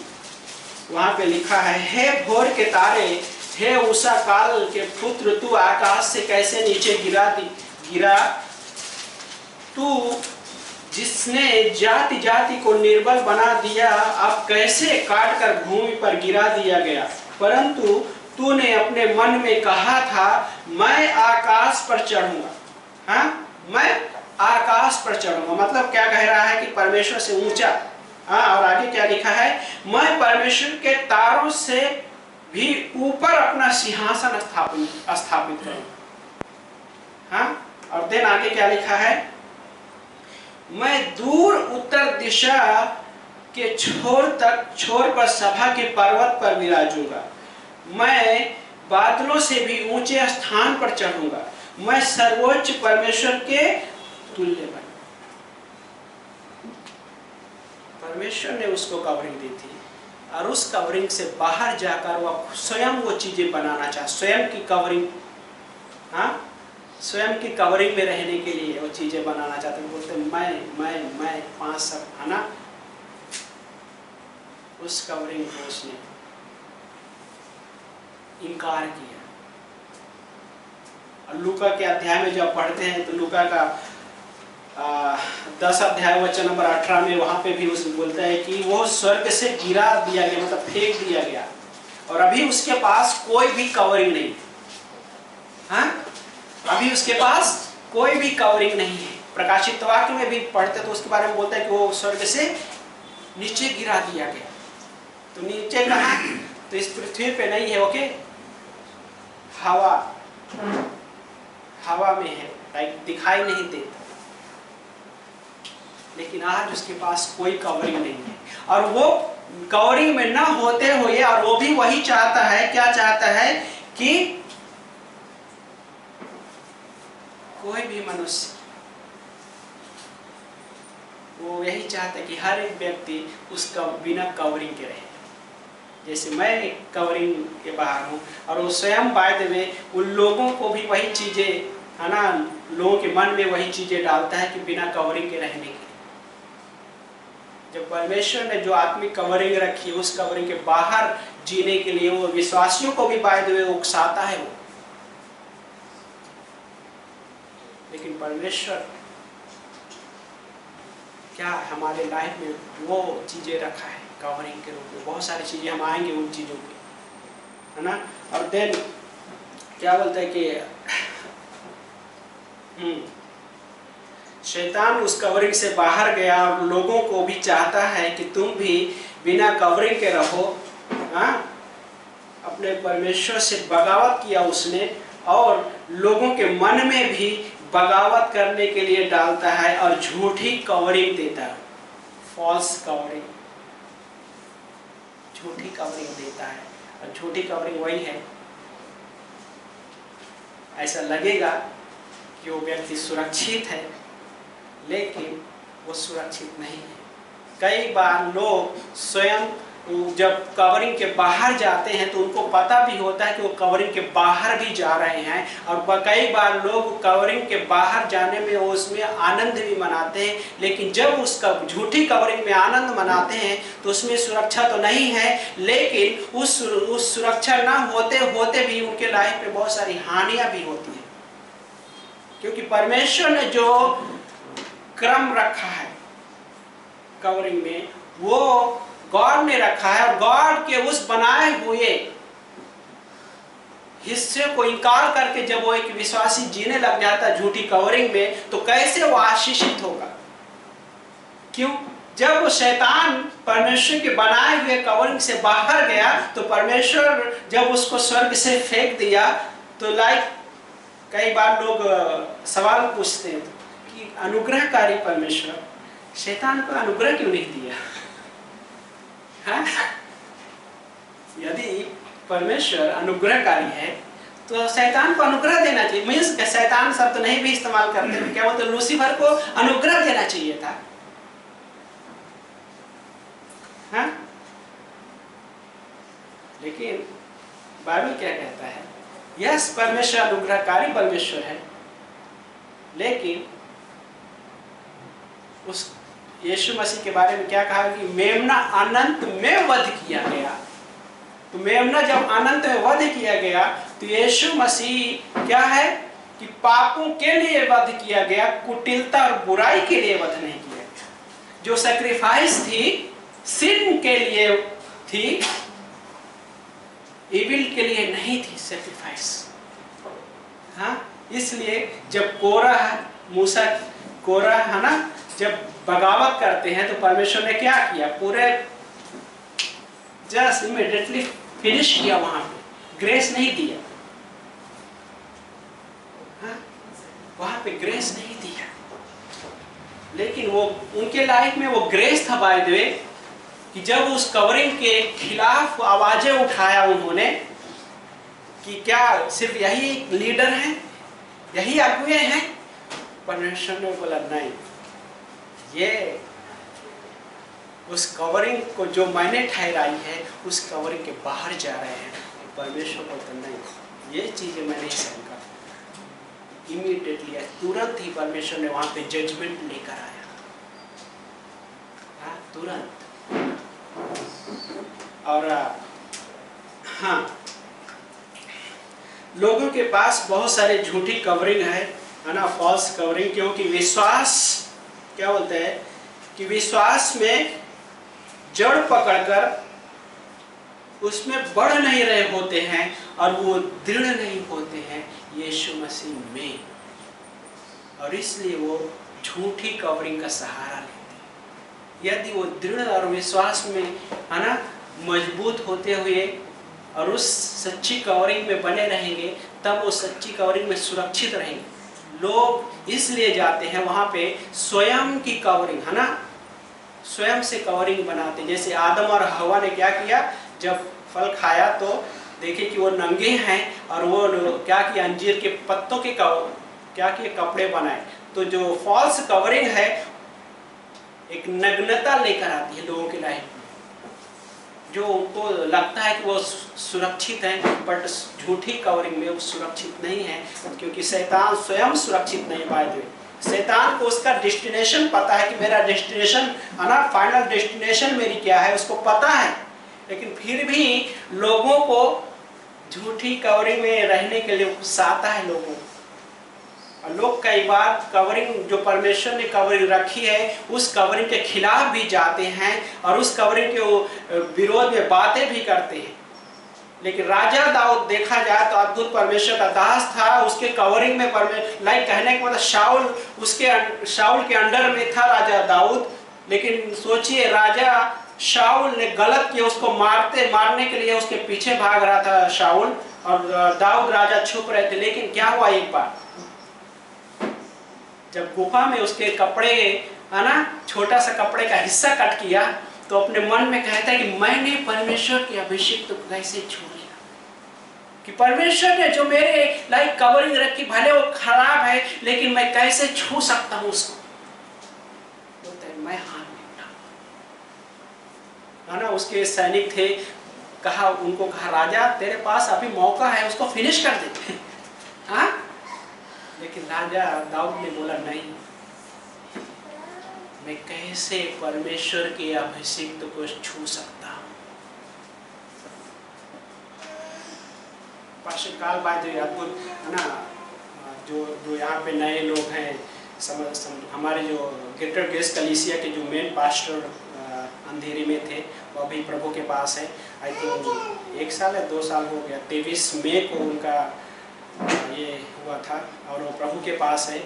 वहां पे लिखा है, हे भोर के तारे, हे उषा काल के पुत्र, तू आकाश से कैसे नीचे गिरा, तू जिसने जाति जाति को निर्बल बना दिया, अब कैसे काट कर भूमि पर गिरा दिया गया। परंतु तूने अपने मन में कहा था, मैं आकाश पर चढ़ूंगा। हाँ, मैं आकाश पर चढ़ूंगा, मतलब क्या कह रहा है कि परमेश्वर से ऊंचा। हाँ, और आगे क्या लिखा है, मैं परमेश्वर के तारों से भी ऊपर अपना सिंहासन स्थापित करूंगा। हाँ, और देन आगे क्या लिखा है, मैं दूर उत्तर दिशा के छोर पर सभा के पर्वत पर विराजूंगा। मैं बादलों से भी ऊंचे स्थान पर चढ़ूंगा, मैं सर्वोच्च परमेश्वर के तुल्य बन। परमेश्वर ने उसको कवरिंग दी थी, और उस कवरिंग से बाहर जाकर वह स्वयं वो चीजें बनाना चाहता, स्वयं की कवरिंग, हाँ, स्वयं की कवरिंग में रहने के लिए वो चीजें बनाना चाहते। बोलते मैं 5 शब्द, है ना, उस कवरिंग को उसने इनकार किया। और लूका के अध्याय में जब पढ़ते हैं तो लूका का 10 अध्याय वचन नंबर 18 में वहां पे भी उस बोलता है कि वो स्वर्ग से गिरा दिया गया, मतलब फेंक दिया गया, और अभी उसके पास कोई भी कवरिंग नहीं। हाँ, अभी उसके पास कोई भी कवरिंग नहीं है। प्रकाशित वाक्य में भी पढ़ते तो उसके बारे में बोलता है कि वो स्वर्ग से नीचे गिरा दिया गया। तो नीचे कहाँ, तो इस पृथ्वी पे नहीं है, ओके, हवा में है, लाइक दिखाई नहीं देता। लेकिन आज उसके पास कोई कवरिंग नहीं है, और वो कवरिंग में ना होते हुए, और वो भी वही चाहता है, क्या चाहता है कि कोई भी मनुष्य, वो यही चाहता है कि हर एक व्यक्ति उसका बिना कवरिंग के रहे। जैसे मैं एक कवरिंग के बाहर हूँ, और वो स्वयं बाय द वे उन लोगों को भी वही चीजें, है ना, लोगों के मन में वही चीजें डालता है कि बिना कवरिंग के रहने के। जब परमेश्वर ने जो आत्मिक कवरिंग रखी, उस कवरिंग के बाहर जीने के लिए वो विश्वासियों को भी बाय द वे उकसाता है वो। लेकिन परमेश्वर क्या हमारे लाइफ में वो चीजें रखा है कवरिंग के रूप में। बहुत सारी चीजें हम आएंगे उन चीजों पे, है ना। और देन क्या बोलते हैं कि शैतान उस कवरिंग से बाहर गया, और लोगों को भी चाहता है कि तुम भी बिना कवरिंग के रहो। हाँ, अपने परमेश्वर से बगावत किया उसने, और लोगों के मन में भी बगावत करने के लिए डालता है और झूठी कवरिंग देता है, फॉल्स कवरिंग, झूठी कवरिंग देता है। और झूठी कवरिंग वही है, ऐसा लगेगा कि वो व्यक्ति सुरक्षित है, लेकिन वो सुरक्षित नहीं है। कई बार लोग स्वयं जब कवरिंग के बाहर जाते हैं तो उनको पता भी होता है कि वो कवरिंग के बाहर भी जा रहे हैं, और कई बार लोग कवरिंग के बाहर जाने में उसमें आनंद भी मनाते हैं, लेकिन जब उसका झूठी कवरिंग में आनंद मनाते हैं तो उसमें सुरक्षा तो नहीं है, लेकिन उस सुरक्षा ना होते होते भी उनके लाइफ में बहुत सारी हानियां भी होती हैं, क्योंकि परमेश्वर ने जो क्रम रखा है कवरिंग में वो गॉड ने रखा है, और गॉड के उस बनाए हुए हिस्से को इनकार करके जब वो एक विश्वासी जीने लग जाता है झूठी कवरिंग में, तो कैसे वो आशीषित होगा? क्यों? जब वो शैतान परमेश्वर के बनाए हुए कवरिंग से बाहर गया तो परमेश्वर जब उसको स्वर्ग से फेंक दिया, तो कई बार लोग सवाल पूछते हैं कि अनुग्रहकारी परमेश्वर शैतान को अनुग्रह क्यों नहीं दिया? हाँ? यदि परमेश्वर अनुग्रहकारी है तो शैतान को अनुग्रह देना चाहिए। मीन्स शैतान शब्द नहीं भी इस्तेमाल करते हैं, क्या बोलते? लूसीफर को अनुग्रह देना चाहिए था। हाँ? लेकिन बाइबल क्या कहता है? यस, परमेश्वर अनुग्रहकारी परमेश्वर है, लेकिन उस यीशु मसीह के बारे में क्या कहा कि मेमना अनंत में वध किया गया। तो मेमना जब अनंत में वध किया गया तो यीशु मसीह क्या है कि पापों के लिए वध किया गया, कुटिलता और बुराई के लिए वध नहीं किया गया। जो सैक्रिफाइस थी सिन के लिए थी, इविल के लिए नहीं थी सैक्रिफाइस। हाँ, इसलिए जब कोरह है ना, जब बगावत करते हैं तो परमेश्वर ने क्या किया? पूरे जस्ट इमीडिएटली फिनिश किया, वहां पे ग्रेस नहीं दिया। हाँ? वहां पे ग्रेस नहीं दिया, लेकिन वो उनके लाइफ में वो ग्रेस था बाय द वे कि जब उस कवरिंग के खिलाफ आवाजें उठाया उन्होंने कि क्या सिर्फ यही लीडर है, यही अगुए हैं? परमेश्वर ने बोला नहीं, ये उस कवरिंग को जो मैंने ठहराई है उस कवरिंग के बाहर जा रहे हैं। परमेश्वर बोलते नहीं, ये चीजें मैं नहीं सहन करता। इमीडिएटली तुरंत ही परमेश्वर ने वहां पे जजमेंट लेकर आया। हाँ, तुरंत। और हाँ, लोगों के पास बहुत सारे झूठी कवरिंग है ना, फॉल्स कवरिंग, क्योंकि विश्वास क्या बोलते हैं कि विश्वास में जड़ पकड़कर उसमें बढ़ नहीं रहे होते हैं और वो दृढ़ नहीं होते हैं यीशु मसीह में, और इसलिए वो झूठी कवरिंग का सहारा लेते हैं। यदि वो दृढ़ और विश्वास में है ना मजबूत होते हुए और उस सच्ची कवरिंग में बने रहेंगे, तब वो सच्ची कवरिंग में सुरक्षित रहेंगे। लोग इसलिए जाते हैं वहां पे स्वयं की कवरिंग, है ना, स्वयं से कवरिंग बनाते। जैसे आदम और हवा ने क्या किया, जब फल खाया तो देखे कि वो नंगे हैं और वो क्या किया, अंजीर के पत्तों के क्या किए, कपड़े बनाए। तो जो फॉल्स कवरिंग है एक नग्नता लेकर आती है लोगों की लाइफ में, जो उनको लगता है कि वो सुरक्षित हैं, बट झूठी कवरिंग में वो सुरक्षित नहीं है, क्योंकि शैतान स्वयं सुरक्षित नहीं पाए। शैतान को उसका डेस्टिनेशन पता है कि मेरा डेस्टिनेशन है ना, फाइनल डेस्टिनेशन मेरी क्या है, उसको पता है, लेकिन फिर भी लोगों को झूठी कवरिंग में रहने के लिए उकसाता है लोगों। और लोग कई बार कवरिंग जो परमेश्वर ने कवरिंग रखी है उस कवरिंग के खिलाफ भी जाते हैं और उस कवरिंग के विरोध में बातें भी करते हैं। लेकिन राजा दाऊद देखा जाए तो अद्भुत परमेश्वर का दास था, उसके कवरिंग में लाइक कहने के मतलब शाऊल के अंडर में था राजा दाऊद। लेकिन सोचिए, राजा शाऊल ने गलत किया, उसको मारने के लिए उसके पीछे भाग रहा था शाऊल, और दाऊद राजा छुप रहे थे। लेकिन क्या हुआ, एक बार जब गुफा में उसके कपड़े है ना, छोटा सा कपड़े का हिस्सा कट किया, तो अपने मन में कहता है कि मैंने परमेश्वर के अभिषेक को कैसे छू लिया, कि परमेश्वर ने जो मेरे लाइक कवरिंग रखी, भले वो खराब है लेकिन मैं कैसे छू सकता हूं उसको। बोलते हैं मैं हाथ नहीं उठा, है ना। उसके सैनिक थे, कहा उनको, कहा राजा तेरे पास अभी मौका है, उसको फिनिश कर देते हैं। हाँ, लेकिन राजा दाऊद ने बोला नहीं, मैं कैसे परमेश्वर के अभिषेक को छू सकता हूं। पास्टर काल भाई जो अद्भुत है ना, जो यहाँ पे नए लोग हैं, हमारे जो ग्रेटर ग्रेस कलीसिया के जो मेन पास्टर अंधेरी में थे, वो अभी प्रभु के पास है। आई थिंक 1 साल या 2 साल हो गया, 23 मई को उनका ये हुआ था, और वो प्रभु के पास है।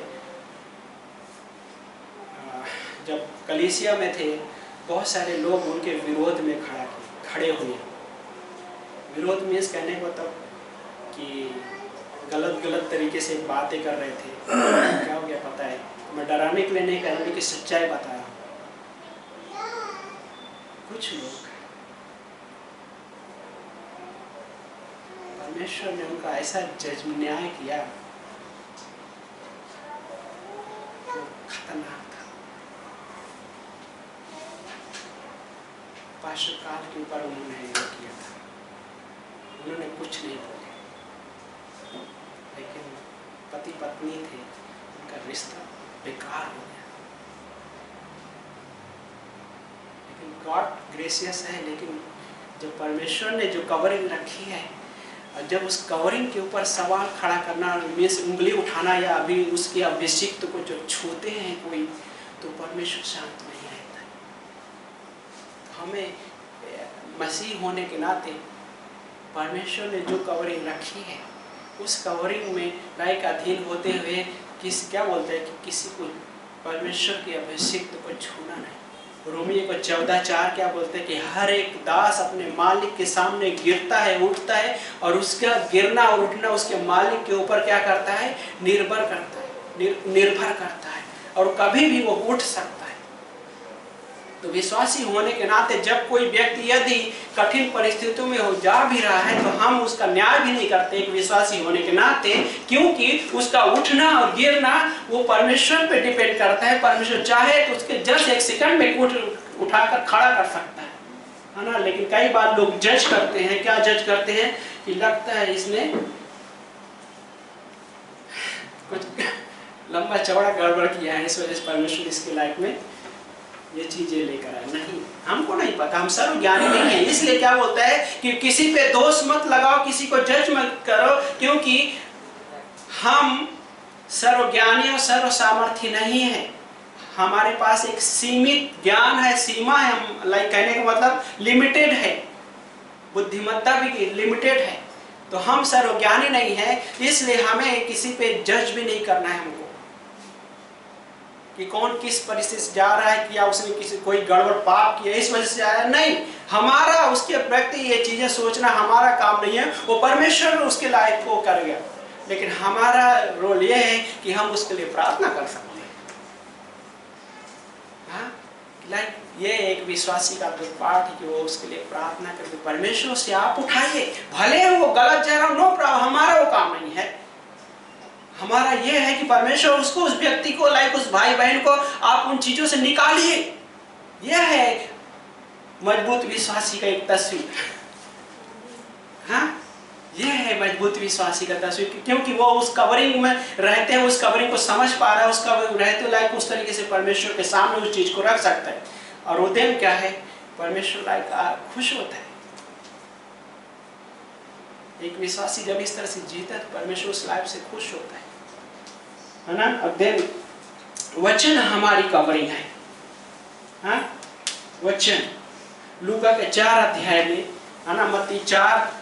जब कलीसिया में थे, बहुत सारे लोग उनके विरोध में खड़े हुए। विरोध मीन्स कहने को तब कि गलत तरीके से बातें कर रहे थे। क्या हो गया पता है, मैं डराने के लिए नहीं कह रहा, कि सच्चाई बता रहा हूँ। कुछ लोग, परमेश्वर ने उनका ऐसा न्याय किया, तो खतरनाक था। पास्टर काल के ऊपर उन्होंने ये किया था, उन्होंने कुछ नहीं बोले, लेकिन पति पत्नी थे, उनका रिश्ता बेकार हो गया। लेकिन गॉड ग्रेसियस है, लेकिन जब परमेश्वर ने जो कवरिंग रखी है, और जब उस कवरिंग के ऊपर सवाल खड़ा करना, मीन्स उंगली उठाना, या अभी उसके अभिषिक्त को जो छूते हैं कोई, तो परमेश्वर शांत नहीं रहता है। हमें मसीह होने के नाते परमेश्वर ने जो कवरिंग रखी है, उस कवरिंग में लाइक अधीन होते हुए क्या बोलते हैं कि किसी को परमेश्वर के अभिषिक्त को छूना नहीं। रोमियो को 14:4 क्या बोलते हैं कि हर एक दास अपने मालिक के सामने गिरता है, उठता है, और उसका गिरना और उठना उसके मालिक के ऊपर क्या करता है, निर्भर करता है, और कभी भी वो उठ सकता है। तो विश्वासी होने के नाते जब कोई व्यक्ति यदि कठिन परिस्थितियों में हो जा भी रहा है, तो हम उसका न्याय भी नहीं करते एक विश्वासी होने के नाते, क्योंकि उसका उठना और गिरना वो परमेश्वर पे डिपेंड करता है। परमेश्वर चाहे तो उसके जस्ट 1 सेकंड में उठाकर खड़ा कर सकता है ना। लेकिन कई बार लोग जज करते हैं, क्या जज करते हैं कि लगता है इसने कुछ लंबा चौड़ा गड़बड़ किया है, इस वजह से परमेश्वर इसकी लाइफ में ये चीजें लेकर आए। नहीं, हमको नहीं पता, हम सर्वज्ञानी नहीं है। इसलिए क्या बोलता है कि किसी पे दोष मत लगाओ, किसी को जज मत करो, क्योंकि हम सर्वज्ञानी और सर्व सामर्थ्य नहीं है। हमारे पास एक सीमित ज्ञान है, सीमा है, हम लाइक कहने का मतलब लिमिटेड है, बुद्धिमत्ता भी लिमिटेड है। तो हम सर्वज्ञानी नहीं है, इसलिए हमें किसी पे जज भी नहीं करना है हमको, कि कौन किस परिस्थिति से जा रहा है, क्या उसने किसी कोई गड़बड़ पाप किया इस वजह से आया। नहीं, हमारा उसके प्रति ये चीजें सोचना हमारा काम नहीं है, वो परमेश्वर उसके लायक को कर गया। लेकिन हमारा रोल ये है कि हम उसके लिए प्रार्थना कर सकते हैं। हाँ, लाइक ये एक विश्वासी का पाठ है कि वो उसके लिए प्रार्थना करके परमेश्वर से आप उठाइए, भले वो गलत जा रहा हो, नो प्रॉब्लम, हमारा वो काम नहीं है। हमारा ये है कि परमेश्वर उसको, उस व्यक्ति को, लाइक उस भाई बहन को आप उन चीजों से निकालिए। यह है मजबूत विश्वासी का एक तस्वीर। हाँ, यह है मजबूत विश्वासी का तस्वीर, क्योंकि वो उस कवरिंग में रहते हैं, उस कवरिंग को समझ पा रहा है, उस कवरिंग रहते लाइक उस तरीके से परमेश्वर के सामने उस चीज को रख सकता है। और वो दिन क्या है, परमेश्वर लाइक खुश होता है। एक विश्वासी जब इस तरह से जीता है तो परमेश्वर उस लाइफ से खुश होता है ना। अब देन वचन हमारी कवरिंग है। हाँ, वचन लूका के 4 अध्याय में, है ना, मत्ती 4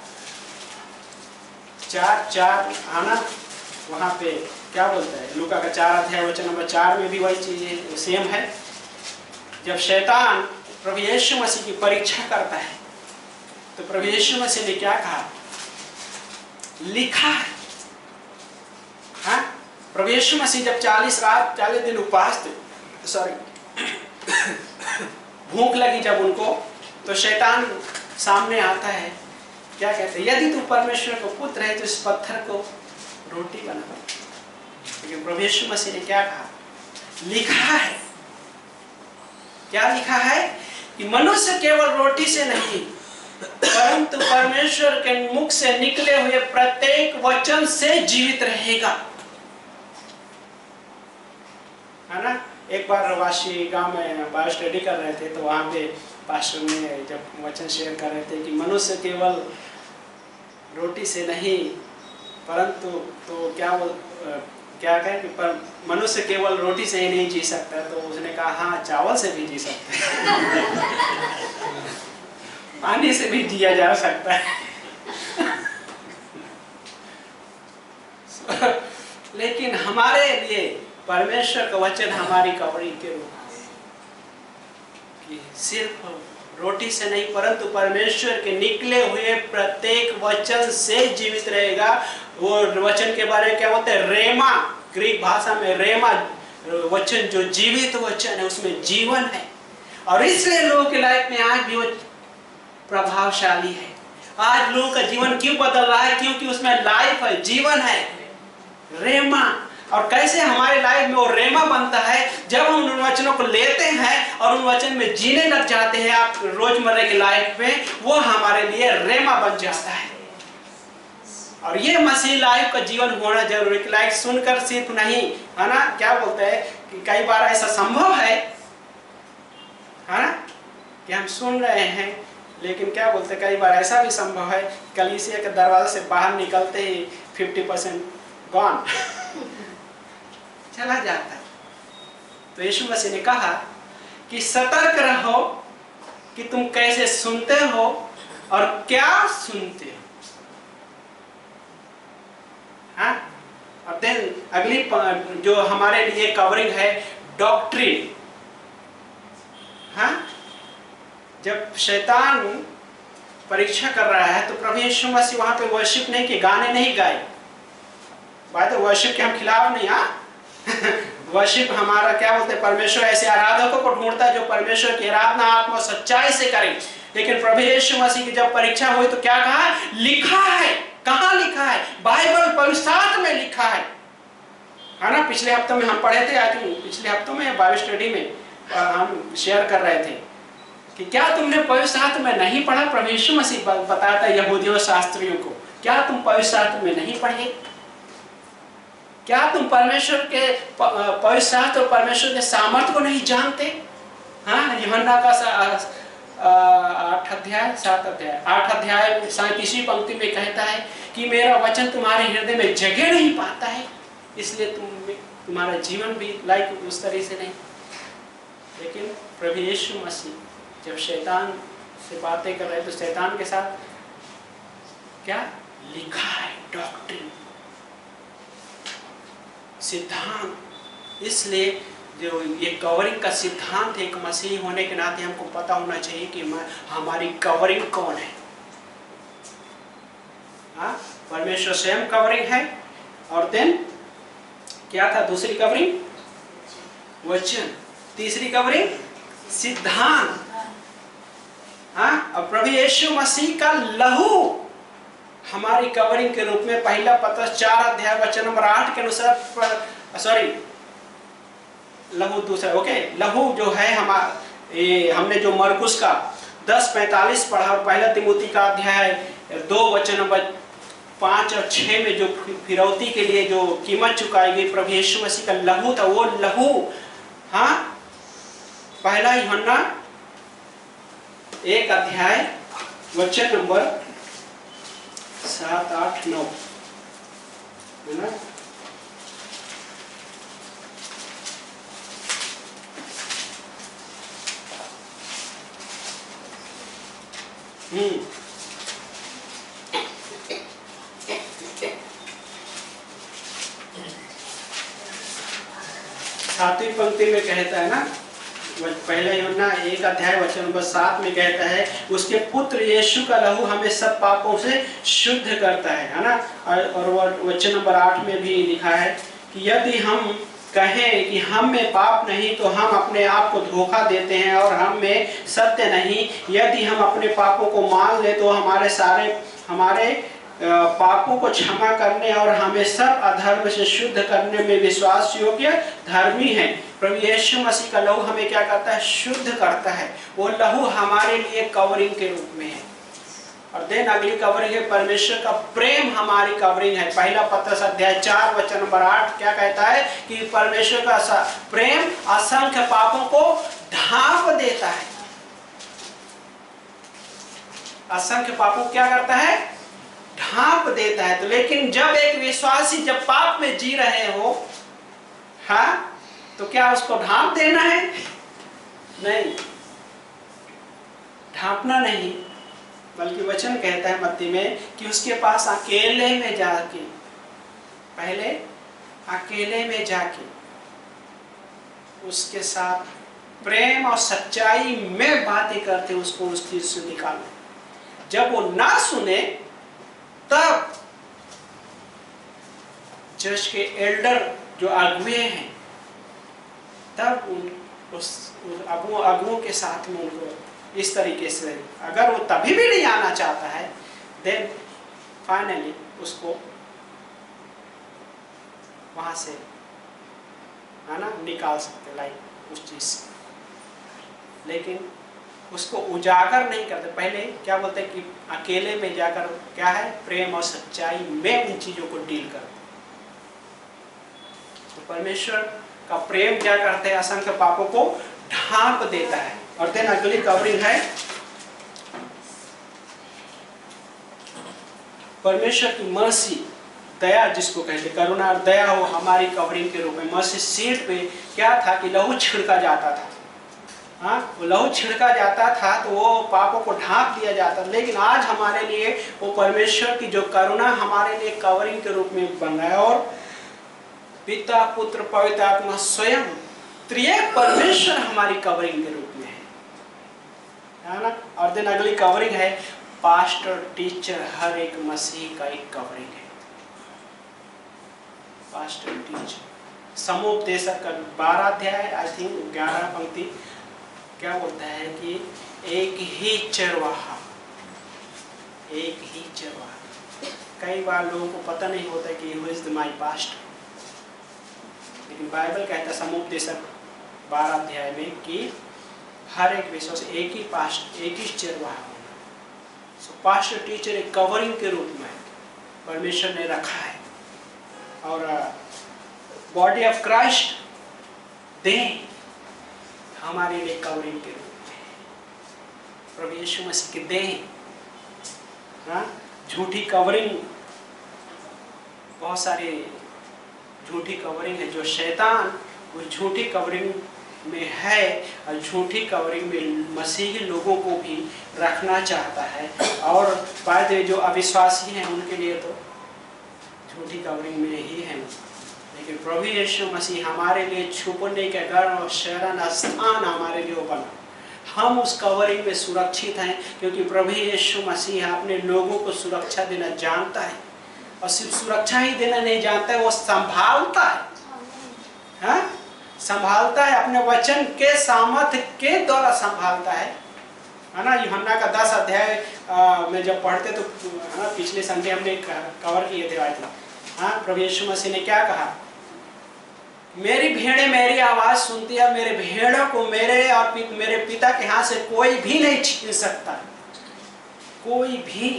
है ना, वहां पे क्या बोलता है, लूका का 4 अध्याय वचन नंबर 4 में भी वही चीज सेम है। जब शैतान प्रभु यीशु मसीह की परीक्षा करता है, तो प्रभु यीशु मसीह ने क्या कहा, लिखा है। हाँ, प्रभु यीशु मसीह जब 40 रात 40 दिन उपवास थे, भूख लगी जब उनको, तो शैतान सामने आता है, क्या कहते हैं, यदि तू परमेश्वर का पुत्र है तो इस पत्थर को रोटी बना। लेकिन प्रभु यीशु मसीह ने क्या कहा? लिखा है। क्या लिखा है? कि मनुष्य केवल रोटी से नहीं परंतु परमेश्वर के मुख से निकले हुए प्रत्येक वचन से जीवित रहेगा, है ना। एक बार वाशी गांव में बाइबल स्टडी कर रहे थे, तो वहां पे पास्टर ने जब वचन शेयर कर रहे थे कि मनुष्य केवल रोटी से नहीं परंतु, तो क्या कहे कि पर मनुष्य केवल रोटी से ही नहीं जी सकता, तो उसने कहा हाँ, चावल से भी जी सकता है, पानी से भी जिया जा सकता है। लेकिन हमारे लिए परमेश्वर का वचन हमारी कवरिंग के रूप में, कि सिर्फ रोटी से नहीं परंतु परमेश्वर के निकले हुए प्रत्येक वचन से जीवित रहेगा। वो वचन के बारे में क्या बोलते हैं? रेमा, ग्रीक भाषा में रेमा वचन, जो जीवित वचन है उसमें जीवन है, और इसलिए लोगों की लाइफ में आज भी वो प्रभावशाली है। आज लोगों का जीवन क्यों बदल रहा है? क्योंकि उसमें लाइफ है, जीवन है, रेमा। और कैसे हमारे लाइफ में वो रेमा बनता है? जब हम उन वचनों को लेते हैं और उन वचन में जीने लग जाते हैं, आप रोजमर्रा की लाइफ में, वो हमारे लिए रेमा बन जाता है। और ये मसीह लाइफ का जीवन होना जरूरी है। लाइफ सुनकर सिर्फ नहीं, है ना, क्या बोलते हैं कि कई बार ऐसा संभव है ना, कि हम सुन रहे हैं, लेकिन क्या बोलते हैं, कई बार ऐसा भी संभव है कलीसिया के दरवाजे से बाहर निकलते ही 50% गॉन चला जाता है। तो यीशु मसीह ने कहा कि सतर्क रहो कि तुम कैसे सुनते हो और क्या सुनते हो। हाँ? और देन अगली जो हमारे लिए कवरिंग है, डॉक्ट्रिन। हाँ? जब शैतान परीक्षा कर रहा है तो प्रभु यीशु मसीह वहां पे वर्शिप नहीं किए, गाने नहीं गाए। बात है वर्शिप के हम खिलाफ नहीं। हाँ वर्शिप हमारा क्या बोलते हैं, परमेश्वर ऐसे आराधकों को ढूंढता है जो परमेश्वर की आराधना आत्मा सच्चाई से करें। लेकिन प्रभु यीशु मसीह की जब परीक्षा हुई तो क्या कहा? लिखा है। कहाँ लिखा है? बाइबल पवित्र शास्त्र में लिखा है ना। पिछले हफ्तों में हम पढ़े थे, आज पिछले हफ्तों में बाइबल स्टडी में हम शेयर कर रहे थे कि क्या तुमने पवित्र शास्त्र में नहीं पढ़ा? प्रभु यीशु मसीह बताता है यहूदियों शास्त्रियों को, क्या तुम पवित्र शास्त्र में नहीं पढ़े? क्या तुम परमेश्वर के पवित्र शास्त्र और परमेश्वर के सामर्थ्य को नहीं जानते? हाँ, यूहन्ना का 8 अध्याय 37वीं पंक्ति में कहता है कि मेरा वचन तुम्हारे हृदय में जगह नहीं पाता है, इसलिए तुम्हारा जीवन भी लाइक उस तरह से नहीं। लेकिन प्रभु यीशु मसीह जब शैतान से बातें कर रहे तो शैतान के साथ क्या लिखा है? डॉक्ट्रिन, सिद्धांत। इसलिए जो ये कवरिंग का सिद्धांत है, एक मसीही होने के नाते हमको पता होना चाहिए कि हमारी कवरिंग कौन है। हाँ, परमेश्वर स्वयं कवरिंग है, और देन क्या था दूसरी कवरिंग? वचन। तीसरी कवरिंग सिद्धांत। हाँ, और प्रभु यीशु मसीह का लहू हमारी कवरिंग के रूप में। पहला पत्रस 4 अध्याय वचन नंबर 8 के अनुसार, लहू दूसरा, ओके, लहू जो है हमने जो मरकुस का 10:45 पढ़ा, और पहला तिमुती का अध्याय 2 वचन नंबर 5 और 6 में जो फिरौती के लिए जो कीमत चुकाई गई प्रभु यीशु मसीह का लहू था, वो लहू। हाँ, पहला यूहन्ना 1 अध्याय वचन नंबर 7, 8, 9, है ना। सातवीं पंक्ति में कहता है ना, पहले यूहन्ना 1 अध्याय वचन नंबर 7 में कहता है उसके पुत्र यीशु का लहू हमें सब पापों से शुद्ध करता है ना। और वचन नंबर 8 में भी लिखा है कि यदि हम कहें कि हम में पाप नहीं तो हम अपने आप को धोखा देते हैं और हम में सत्य नहीं। यदि हम अपने पापों को मान ले तो हमारे पापों को क्षमा करने और हमें सब अधर्म से शुद्ध करने में विश्वास योग्य धर्मी है। प्रभु यीशु मसीह का लहू हमें क्या करता है? शुद्ध करता है। वो लहू हमारे लिए कवरिंग के रूप में है। और देन अगली कवरिंग है परमेश्वर का प्रेम हमारी कवरिंग है। पहला पत्रस अध्याय 4 वचन नंबर 8 क्या कहता है कि परमेश्वर का प्रेम असंख्य पापों को ढांप देता है। असंख्य पापों क्या करता है? ढांप देता है। तो लेकिन जब एक विश्वासी जब पाप में जी रहे हो, हाँ, तो क्या उसको ढांप देना है? नहीं, ढांपना नहीं, बल्कि वचन कहता है मत्ती में कि उसके पास अकेले में जाके, पहले अकेले में जाके उसके साथ प्रेम और सच्चाई में बातें करते उसको उस चीज से निकालना। जब वो ना सुने तब चर्च के एल्डर जो अगुए हैं, तब उस अगुओं के साथ में उनको इस तरीके से, अगर वो तभी भी नहीं आना चाहता है, देन फाइनली उसको वहां से, है ना, निकाल सकते लाइक उस चीज से। लेकिन उसको उजागर नहीं करते। पहले क्या बोलते हैं कि अकेले में जाकर क्या है? प्रेम और सच्चाई में उन चीजों को डील करते। तो परमेश्वर का प्रेम क्या करते हैं? असंख्य पापों को ढांप देता है। और देन अगली कवरिंग है परमेश्वर की मर्सी, दया, जिसको कहते करुणा और दया हो हमारी कवरिंग के रूप में। मर्सी सीट पे क्या था कि लहू छिड़का जाता था। हाँ, वो लहू छिड़का जाता था तो वो पापों को ढांप दिया जाता। लेकिन आज हमारे लिए वो परमेश्वर की जो करुणा हमारे लिए कवरिंग के रूप में बन रहा है। और पिता, पुत्र, पवित्र आत्मा स्वयं त्रिएक परमेश्वर हमारी कवरिंग के रूप में है ना। और दिन अगली कवरिंग है पास्टर, टीचर, हर एक मसीह का एक कवरिंग है। पास्टर, टीचर, समुपदेशक का 12 अध्याय आई थिंक 11 पंक्ति क्या बोलता है कि एक ही चरवाहा, एक ही चरवाहा। कई बार लोगों को पता नहीं होता कि हु इज माय पास्टर, लेकिन बाइबल कहता है समुपदेशक 12 अध्याय में कि हर एक विश्वास एक ही पास्टर, एक ही चरवाहा होना। सो पास्टर, टीचर एक कवरिंग के रूप में परमेश्वर ने रखा है। और बॉडी ऑफ क्राइस्ट देह हमारे लिए कवरिंग के रूप में। प्रभु यीशु मसीह के देह, हाँ, झूठी कवरिंग, बहुत सारी झूठी कवरिंग है जो शैतान उस झूठी कवरिंग में है और झूठी कवरिंग में मसीही लोगों को भी रखना चाहता है। और बात जो अविश्वासी हैं उनके लिए तो झूठी कवरिंग में ही है। लेकिन प्रभु यीशु मसीह हमारे लिए छुपने के घर और शरण स्थान हमारे लिए बना। हम उस कवरिंग में सुरक्षित हैं क्योंकि प्रभु यीशु मसीह अपने लोगों को सुरक्षा देना जानता है। और सिर्फ सुरक्षा ही देना नहीं जानता है, वो संभालता है, हाँ? संभालता है, अपने वचन के सामर्थ्य के द्वारा संभालता है ना। यूहन्ना का 10 अध्याय में जब पढ़ते तो, है ना, पिछले संडे हमने कवर किए थे आज। हाँ, प्रभु यीशु मसीह ने क्या कहा? मेरी भेड़ें मेरी आवाज सुनती है, मेरे भेड़ों को मेरे और मेरे पिता के हाथ से कोई भी नहीं छीन सकता, कोई भी।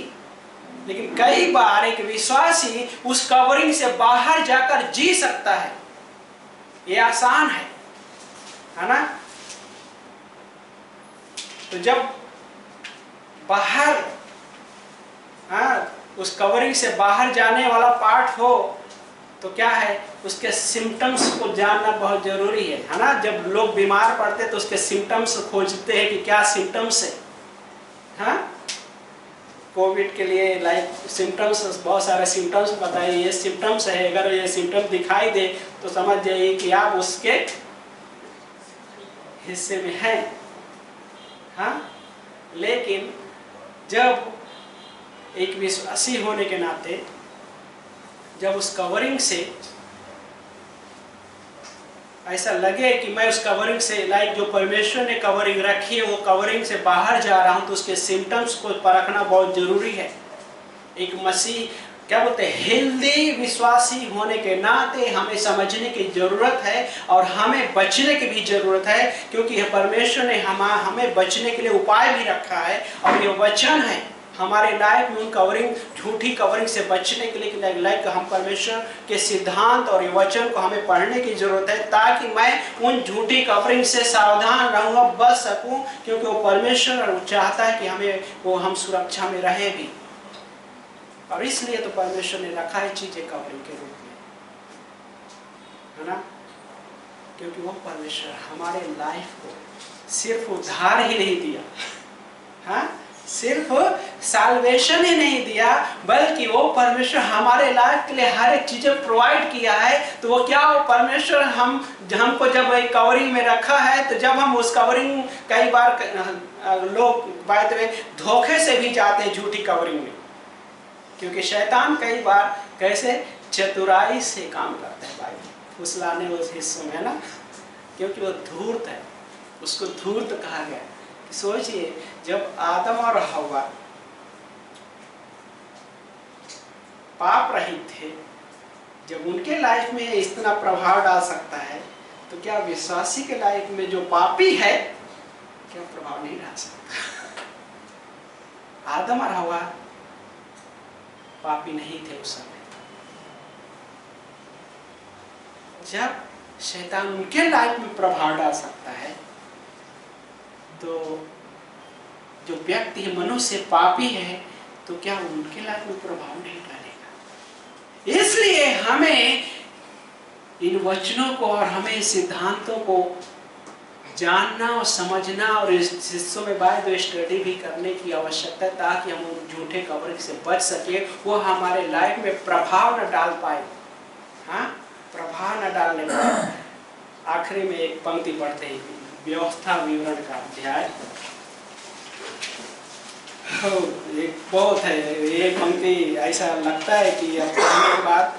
लेकिन कई बार एक विश्वासी उस कवरिंग से बाहर जाकर जी सकता है, ये आसान है ना। तो जब बाहर, हाँ, उस कवरिंग से बाहर जाने वाला पार्ट हो तो क्या है, उसके सिम्टम्स को जानना बहुत जरूरी है ना। जब लोग बीमार पड़ते तो उसके सिम्टम्स खोजते हैं कि क्या सिम्टम्स है, हाँ। कोविड के लिए लाइक सिम्टम्स, बहुत सारे सिम्टम्स बताइए, ये सिम्टम्स है, अगर ये सिम्टम्स दिखाई दे तो समझ जाइए कि आप उसके हिस्से में हैं, हाँ। लेकिन जब एक विश्वासी होने के नाते जब उस कवरिंग से ऐसा लगे कि मैं उस कवरिंग से, लाइक जो परमेश्वर ने कवरिंग रखी है वो कवरिंग से बाहर जा रहा हूँ, तो उसके सिम्टम्स को परखना बहुत जरूरी है। एक मसीह क्या बोलते हैं, हेल्दी विश्वासी होने के नाते हमें समझने की जरूरत है और हमें बचने की भी जरूरत है, क्योंकि परमेश्वर ने हमें बचने के लिए उपाय भी रखा है और ये वचन है हमारे लाइफ में उन कवरिंग, झूठी कवरिंग से बचने के लिए। लाइक हम परमेश्वर के सिद्धांत और ये वचन को हमें पढ़ने की जरूरत है, ताकि मैं उन झूठी कवरिंग से सावधान रहूँगा, बच सकूं, क्योंकि वो परमेश्वर चाहता है कि हम सुरक्षा में रहे भी। और इसलिए तो परमेश्वर ने रखा है चीजें कवरिंग के रूप में, है ना, क्योंकि वो परमेश्वर हमारे लाइफ को सिर्फ उद्धार ही नहीं दिया, हाँ, सिर्फ साल्वेशन ही नहीं दिया, बल्कि वो परमेश्वर हमारे लाइफ के लिए हर एक चीजें प्रोवाइड किया है। तो वो क्या, वो परमेश्वर हमको जब एक कवरिंग में रखा है, तो जब हम उस कवरिंग, कई बार लोग बाय द वे धोखे से भी जाते हैं झूठी कवरिंग में, क्योंकि शैतान कई बार कैसे चतुराई से काम करता है भाई, फुसलाने उस हिस्सों में, है ना, क्योंकि वो धूर्त है, उसको धूर्त कहा गया। सोचिए, जब आदम और हव्वा पाप रहित थे, जब उनके लाइफ में इतना प्रभाव डाल सकता है, तो क्या विश्वासी के लाइफ में जो पापी है क्या प्रभाव नहीं डाल सकता? आदम और हव्वा पापी नहीं थे उस समय, जब शैतान उनके लाइफ में प्रभाव डाल सकता है, तो जो व्यक्ति है, मनुष्य पापी है, तो क्या उनके लाइफ में प्रभाव नहीं डालेगा? इसलिए हमें इन वचनों को और हमें सिद्धांतों को जानना और समझना और इस हिस्सों में बाय स्टडी भी करने की आवश्यकता है, ताकि हम उन झूठे कवरिंग से बच सके, वो हमारे लाइफ में प्रभाव न डाल पाए, हाँ, प्रभाव न डालने पाए। आखिरी में एक पंक्ति पढ़ते हैं, व्यवस्था विवरण का अध्याय। एक बहुत है ये पंक्ति, ऐसा लगता है कि अब पढ़ने के बाद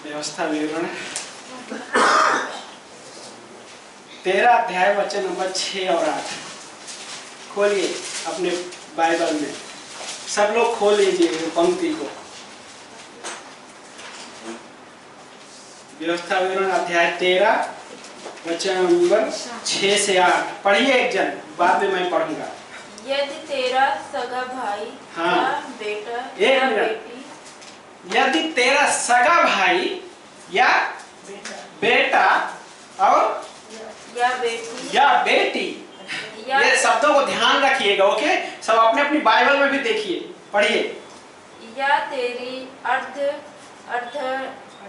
व्यवस्था विवरण 13 अध्याय वचन नंबर 6 और 8 खोलिए अपने बाइबल में, सब लोग खोल लीजिए पंक्ति को। व्यवस्था विवरण अध्याय 13 वचन नंबर 6 से 8 पढ़िए एक जन, बाद में मैं पढ़ूंगा। यदि तेरा सगा भाई, हाँ, या बेटा या बेटी, यदि तेरा सगा भाई या बेटा और या बेटी, ये शब्दों को ध्यान रखिएगा, ओके, सब अपने अपनी बाइबल में भी देखिए, पढ़िए। या तेरी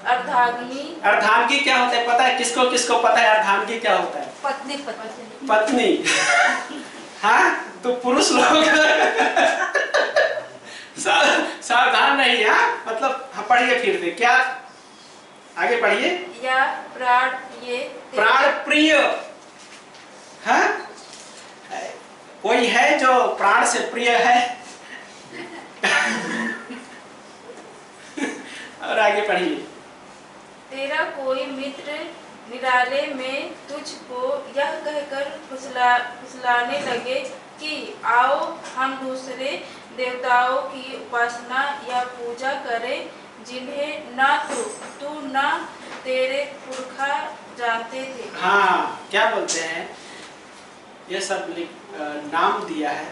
अर्धांगी क्या होता है पता है? किसको किसको पता है अर्धांगी क्या होता है? पत्नी हाँ, तो पुरुष लोग सावधान रहिए, हाँ, मतलब हाँ, पढ़िए फिर से, क्या आगे पढ़िए। या प्राण प्रिय, हाँ, कोई है जो प्राण से प्रिय है? और आगे पढ़िए। तेरा कोई मित्र निराले में तुझको यह कहकर फुसलाने लगे कि आओ हम दूसरे देवताओं की उपासना या पूजा करें, जिन्हें ना तू ना तेरे पुरखा जानते थे। हाँ, क्या बोलते हैं, ये सब नाम दिया है,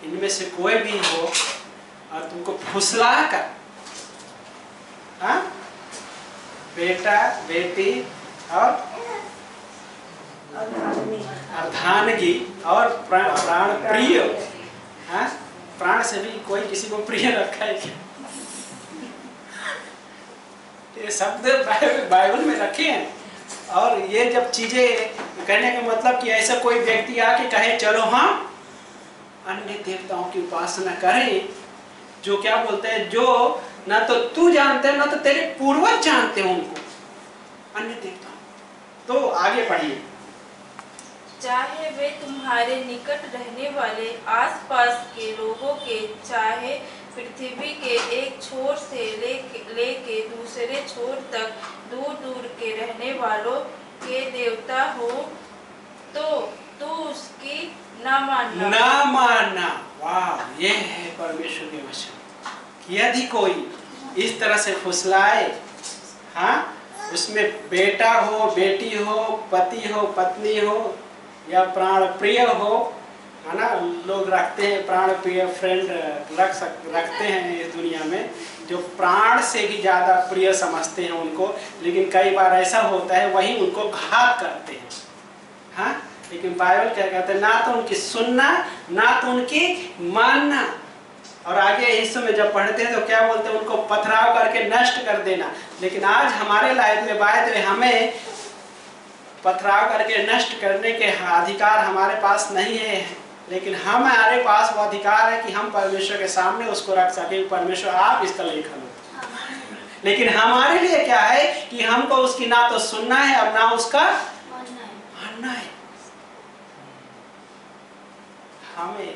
इनमें से कोई भी हो और तुमको फुसला कर, हाँ, बेटा बेटी और अर्धांगी और प्राण प्रिय, हाँ, प्राण से भी कोई किसी को प्रिय रखा है क्या? ये शब्द बाइबल में रखे हैं। और ये जब चीजें कहने का मतलब कि ऐसा कोई व्यक्ति आके कहे चलो हम अन्य देवताओं की उपासना करें, जो क्या बोलते हैं, जो ना तो तू जानते है ना तो तेरे पूर्वज जानते हो उनको, अन्य देवताओं। तो आगे पढ़िए। चाहे वे तुम्हारे निकट रहने वाले आसपास के लोगों के, चाहे पृथ्वी के एक छोर से लेके दूसरे छोर तक दूर दूर के रहने वालों के देवता हो तो तू उसकी न मानना। वाह, ये है परमेश्वर के वचन कि यदि कोई इस तरह से फुसलाए, हाँ, उसमें बेटा हो, बेटी हो, पति हो, पत्नी हो या प्राण प्रिय हो, है ना, लोग रखते हैं प्राण प्रिय फ्रेंड रखते हैं इस दुनिया में, जो प्राण से भी ज़्यादा प्रिय समझते हैं उनको, लेकिन कई बार ऐसा होता है वही उनको घात करते हैं, हाँ। लेकिन बाइबल क्या कहते हैं, ना तो उनकी सुनना ना तो उनकी मानना। और आगे हिस्सों में जब पढ़ते हैं तो क्या बोलते हैं, उनको पथराव करके नष्ट कर देना। लेकिन आज हमारे लाइफ में बात हमें पथराव करके नष्ट करने के अधिकार हमारे पास नहीं है, लेकिन हमारे पास वो अधिकार है कि हम परमेश्वर के सामने उसको रख सके, परमेश्वर आप इसका लेखन हो। लेकिन हमारे लिए क्या है कि हमको उसकी ना तो सुनना है और ना उसका मानना है। हमें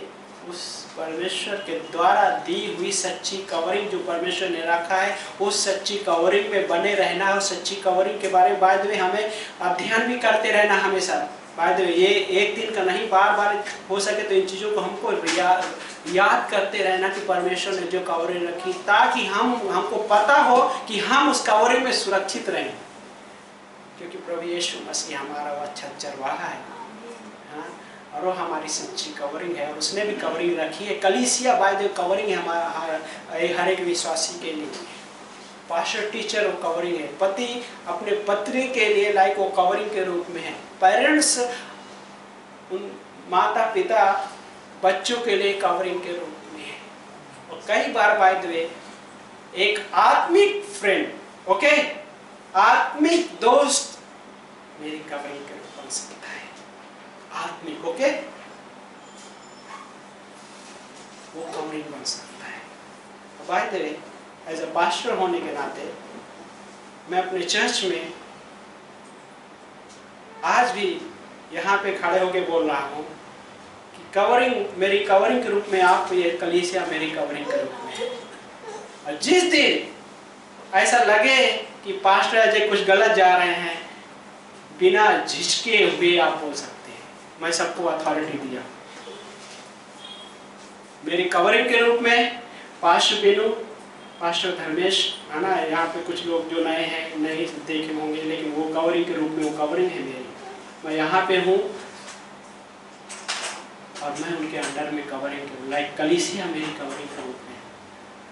उस परमेश्वर के द्वारा दी हुई सच्ची कवरिंग जो परमेश्वर ने रखा है, उस सच्ची कवरिंग में बने रहना है। उस सच्ची कवरिंग के बारे में बाद में हमें अध्ययन भी करते रहना हमेशा। बाद में ये एक दिन का नहीं, बार बार हो सके तो इन चीज़ों को हमको याद करते रहना कि परमेश्वर ने जो कवरिंग रखी, ताकि हमको पता हो कि हम उस कवरिंग में सुरक्षित रहें, क्योंकि प्रभु यीशु मसीह हमारा वो अच्छा चरवाहा है, हाँ, और वो हमारी सच्ची कवरिंग है। और उसने भी कवरिंग रखी है। कलीसिया बाय द कवरिंग है हमारा हर एक विश्वासी के लिए। पास्टर टीचर वो कवरिंग है। पति अपने पत्नी के लिए लाइक वो कवरिंग के रूप में है। पेरेंट्स, उन माता पिता बच्चों के लिए कवरिंग के रूप में है। और कई बार बाय द वे एक आत्मिक फ्रेंड, ओके, आत्मिक दोस्त मेरी कवरिंग के रूप बन सकता है। आत्मिक, ओके, वो कवरिंग बन सकता है। By the way as a pastor होने के नाते मैं अपने चर्च में आज भी यहाँ पे खड़े होके बोल रहा हूँ कि कवरिंग मेरी कवरिंग के रूप में आप, ये कलीसिया मेरी कवरिंग के रूप में है। और जिस दिन ऐसा लगे कि पास्टर अजय कुछ गलत जा रहे हैं, बिना झिझके हुए आप बोल सकते हैं, मैं सबको अथॉरिटी दिया। मेरी कवरिंग के रूप में पास्टर बेनू, पास्टर धर्मेश, है ना, यहाँ पे कुछ लोग जो नए हैं नहीं देखे होंगे, लेकिन वो कवरिंग के रूप में, वो कवरिंग है मेरी। मैं यहाँ पे हूँ और मैं उनके अंडर में कवरिंग, लाइक कलीसिया मेरी कवरिंग के रूप में,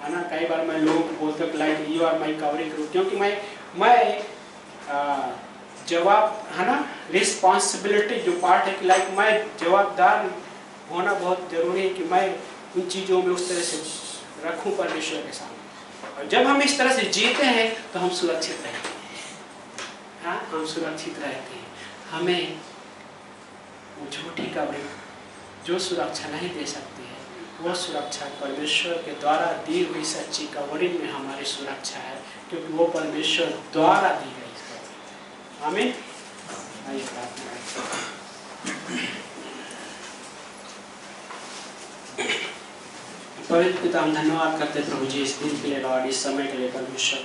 है ना। कई बार मैं लोगों को बोलता हूँ like you are my covering के रूप, क्योंकि मैं जवाब, है ना, रिस्पॉन्सिबिलिटी जो पार्ट है कि लाइक मैं जवाबदार होना बहुत जरूरी है कि मैं उन चीज़ों में उस तरह से रखूं परमेश्वर के सामने। और जब हम इस तरह से जीते हैं तो हम सुरक्षित रहते हैं, हाँ, हम सुरक्षित रहते हैं। हमें वो झूठी कवरिंग जो सुरक्षा नहीं दे सकती है, वो सुरक्षा परमेश्वर के द्वारा दी हुई सच्ची कवरिंग में हमारी सुरक्षा है, क्योंकि वो परमेश्वर द्वारा दी गई। आमीन। आइए प्रार्थना करें। पवित्र पिता, हम धन्यवाद करते प्रभु जी इस दिन के लिए, लॉर्ड, इस समय के लिए परमेश्वर,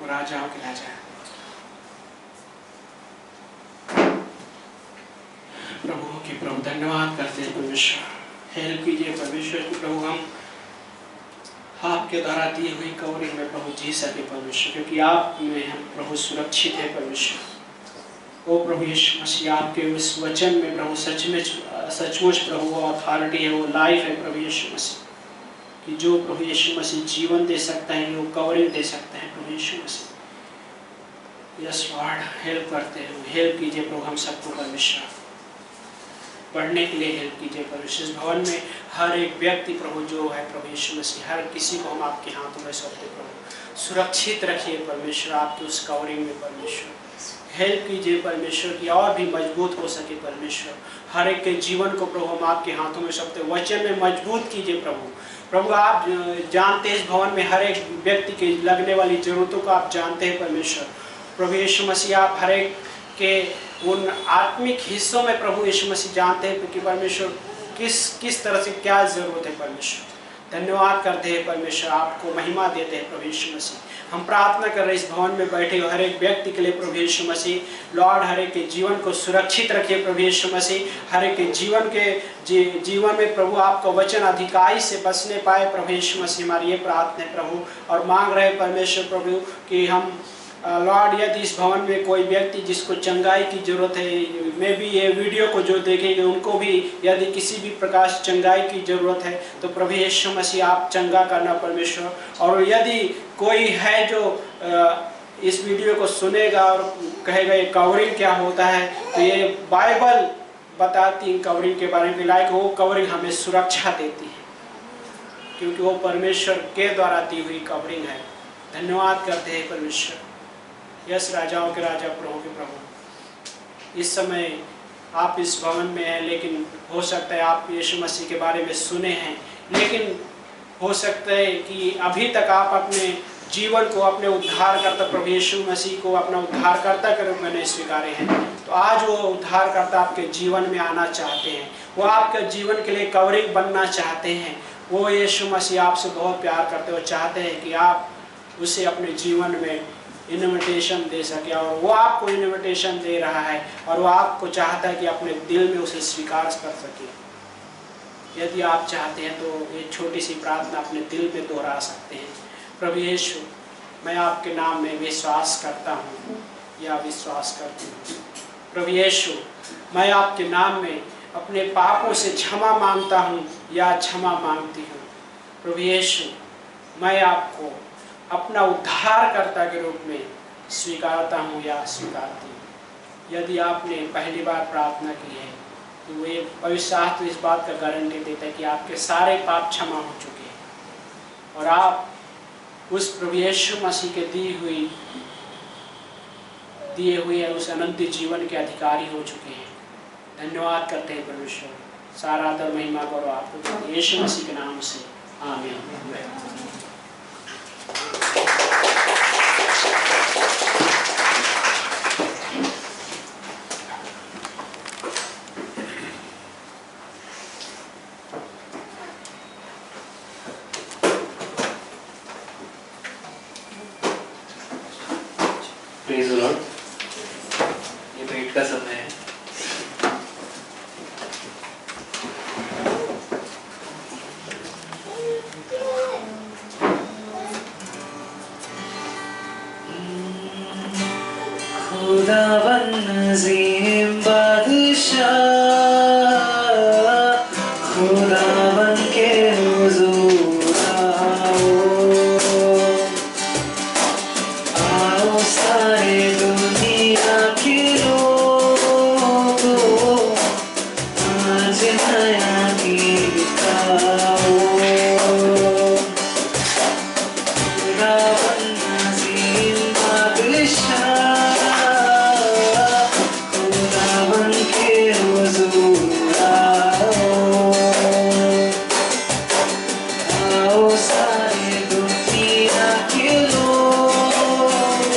राजाओं के राजा प्रभु की प्रभु धन्यवाद करते हैं परमेश्वर। हेल्प कीजिए परमेश्वर की प्रभु, हम आपके द्वारा दी हुई कवरिंग में प्रभु जी सके परमेश्वर, क्योंकि आप में हम प्रभु सुरक्षित है परमेश्वर। ओ प्रभु यीशु मसीह, आपके उस वचन में प्रभु सचमुच प्रभु वो अथॉरिटी है, वो लाइफ है प्रभु यीशु मसीह, कि जो प्रभु यीशु मसीह जीवन दे सकता है, वो कवरिंग दे सकता है प्रभु यीशु मसीह। यस लॉर्ड, हेल्प करते हैं, हेल्प कीजिए प्रभु हम सबको परमेश्वर, पढ़ने के लिए हेल्प कीजिए परमेश्वर। इस भवन में हर एक व्यक्ति प्रभु जो है प्रभु यीशु मसीह, हर किसी को हम आपके हाथों में सौंपते प्रभु, सुरक्षित रखिए परमेश्वर आपके उस कवरिंग में परमेश्वर। हेल्प कीजिए परमेश्वर की और भी मजबूत हो सके परमेश्वर। हर एक के जीवन को प्रभु हम आपके हाथों में सौंपते, वचन में मजबूत कीजिए प्रभु। प्रभु आप जानते हैं इस भवन में हर एक व्यक्ति के लगने वाली ज़रूरतों को आप जानते हैं परमेश्वर। प्रभु यीशु मसीह आप हर एक के उन आत्मिक हिस्सों में प्रभु यीशु मसीह जानते हैं कि परमेश्वर किस तरह से क्या ज़रूरत है परमेश्वर। धन्यवाद करते हैं परमेश्वर, आपको महिमा देते हैं प्रभु यीशु मसीह। हम प्रार्थना कर रहे हैं इस भवन में बैठे हर एक व्यक्ति के लिए प्रभु यीशु मसीह। लॉर्ड हर एक के जीवन को सुरक्षित रखिए प्रभु यीशु मसीह। हर एक के जीवन में प्रभु आपका वचन अधिकारी से बसने पाए प्रभु यीशु मसीह। हमारी ये प्रार्थना है प्रभु, और मांग रहे परमेश्वर प्रभु कि हम लॉर्ड यदि इस भवन में कोई व्यक्ति जिसको चंगाई की जरूरत है, मैं भी ये वीडियो को जो देखेंगे उनको भी यदि किसी भी प्रकार से चंगाई की जरूरत है तो प्रभु यीशु मसीह आप चंगा करना परमेश्वर। और यदि कोई है जो इस वीडियो को सुनेगा और कहेगा ये कवरिंग क्या होता है, तो ये बाइबल बताती है कवरिंग के बारे में। लाइक वो कवरिंग हमें सुरक्षा देती है क्योंकि वो परमेश्वर के द्वारा दी हुई कवरिंग है। धन्यवाद करते हैं परमेश्वर। यस राजाओं के राजा, प्रभु के प्रभु, इस समय आप इस भवन में हैं, लेकिन हो सकता है आप यीशु मसीह के बारे में सुने हैं, लेकिन हो सकता है कि अभी तक आप अपने जीवन को अपने उद्धारकर्ता प्रभु यीशु मसीह को अपना उद्धारकर्ता के रूप में नहीं स्वीकारे हैं। तो आज वो उद्धारकर्ता आपके जीवन में आना चाहते हैं, वो आपके जीवन के लिए कवरिंग बनना चाहते हैं। वो यीशु मसीह आपसे बहुत प्यार करते हो, चाहते हैं कि आप उसे अपने जीवन में इन्विटेशन दे सके, और वो आपको इन्विटेशन दे रहा है और वो आपको चाहता है कि अपने दिल में उसे स्वीकार कर सके। यदि आप चाहते हैं तो ये छोटी सी प्रार्थना अपने दिल में दोहरा सकते हैं। प्रभु यीशु, मैं आपके नाम में विश्वास करता हूँ या विश्वास करती हूँ। प्रभु यीशु, मैं आपके नाम में अपने पापों से क्षमा मांगता हूँ या क्षमा मांगती हूँ। प्रभु यीशु, मैं आपको अपना उद्धारकर्ता के रूप में स्वीकारता हूँ या स्वीकारती हूँ। यदि आपने पहली बार प्रार्थना की है तो वे पवित्र शास्त्र इस बात का गारंटी देता है कि आपके सारे पाप क्षमा हो चुके हैं और आप उस प्रभु यीशु मसीह के दिए हुए उस अनंत जीवन के अधिकारी हो चुके हैं। धन्यवाद करते हैं परमेश्वर। सारा आदर महिमा करो आपको यीशु मसीह के नाम से, आमीन। Praise the Lord. ये भेंट का समय है। खुदावन नज़ीम बादशाह, खुदावन के हुज़ूर आओ सारे दुनिया के लोगों, आज नया गीत गाओ। खुदावन नज़ीम बादशाह, खुदावन के हुज़ूर आओ सारे दुनिया के लोग,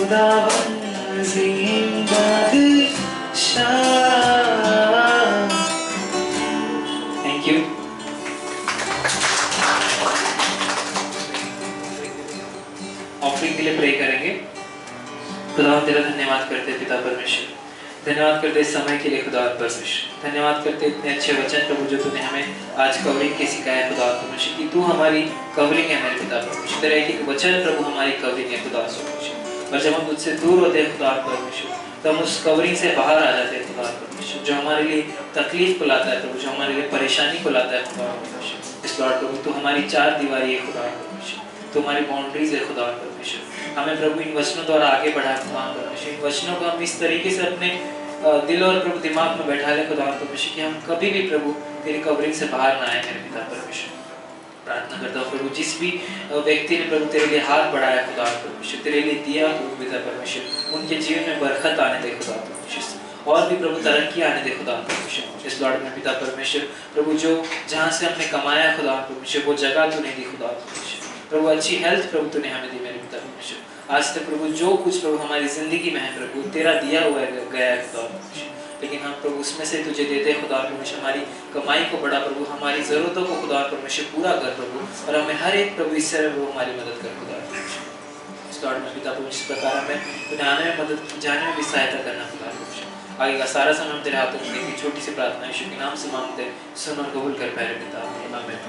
खुदावन अज़ीम बादशाह। Thank you. ऑफरिंग के लिए प्रे करेंगे। खुदा तेरा धन्यवाद करते पिता परमेश्वर, धन्यवाद करते इस समय के लिए खुदा परमेश्वर, धन्यवाद करते इतने अच्छे वचन प्रभु जो तूने हमें आज कवरिंग के सिखाया खुदा परमेश्वर कि तू हमारी कवरिंग है मेरे पिता परमेश्वर। तेरा एक वचन प्रभु हमारी कवरिंग है खुदा परमेश्वर। और जब हम तुझसे दूर होते हैं खुदा परमेश्वर तो हम उस कवरिंग से बाहर आ जाते हैं खुदा परमेश्वर, जो हमारे लिए तकलीफ को लाता है प्रभु, जो हमारे लिए परेशानी को लाता है खुदा परमेश्वर। इस लॉर्ड प्रभु तू हमारी चार दीवारी है खुदा परमेश्वर, तुम्हारी बाउंड्रीज है खुदा परमेश्वर। हमें प्रभु इन वचनों द्वारा आगे बढ़ा खुदा परमेश्वर। इन वचनों को हम इस तरीके से अपने दिल और प्रभु दिमाग में बैठा ले खुदा परमेश्वर कि हम कभी भी प्रभु तेरी कवरिंग से बाहर ना आए मेरे पिता परमेश्वर। प्रार्थना करता हूँ प्रभु जिस भी व्यक्ति ने प्रभु तेरे लिए हाथ बढ़ाया खुदा परमेश्वर, तेरे लिए दिया प्रभु पिता परमेश्वर, उनके जीवन में बरकत आने दे खुदा परमेश्वर, और भी प्रभु तरक्की आने दे खुदा परमेश्वर। इस लॉर्ड में पिता परमेश्वर प्रभु जो जहाँ से हमने कमाया खुदा परमेश्वर वो जगह तूने दी खुदा परमेश्वर। प्रभु अच्छी हेल्थ प्रभु तूने हमें दी मेरे पिता परमेश्वर। आज तक प्रभु जो कुछ प्रभु हमारी जिंदगी में है प्रभु तेरा दिया हुआ गया है खुदा परमेश्वर, लेकिन हम प्रभु उसमें से तुझे देते खुदा परमेश्वर। हमारी कमाई को बढ़ा प्रभु, हमारी जरूरतों को खुदा परमेश्वर पूरा कर प्रभु, और हमें हर एक प्रभु इससे प्रभु हमारी मदद कर खुदा परमेश्वर। इस लॉर्ड में पिता प्रभु जिस प्रकार हमें तुझे आने में मदद जाने में भी सहायता करना खुदा परमेश्वर। आगे का सारा समय हम तेरे हाथों में देती छोटी सी प्रार्थना यीशु के नाम से मांगते, सुन और कबूल कर प्यारे पिता, आमीन।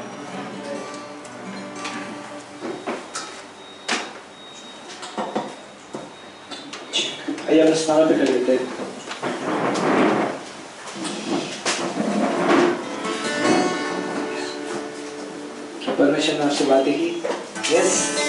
आइए हम स्नान पे कर लेते हैं। परमेश्वर ने आपसे बातें की? यस।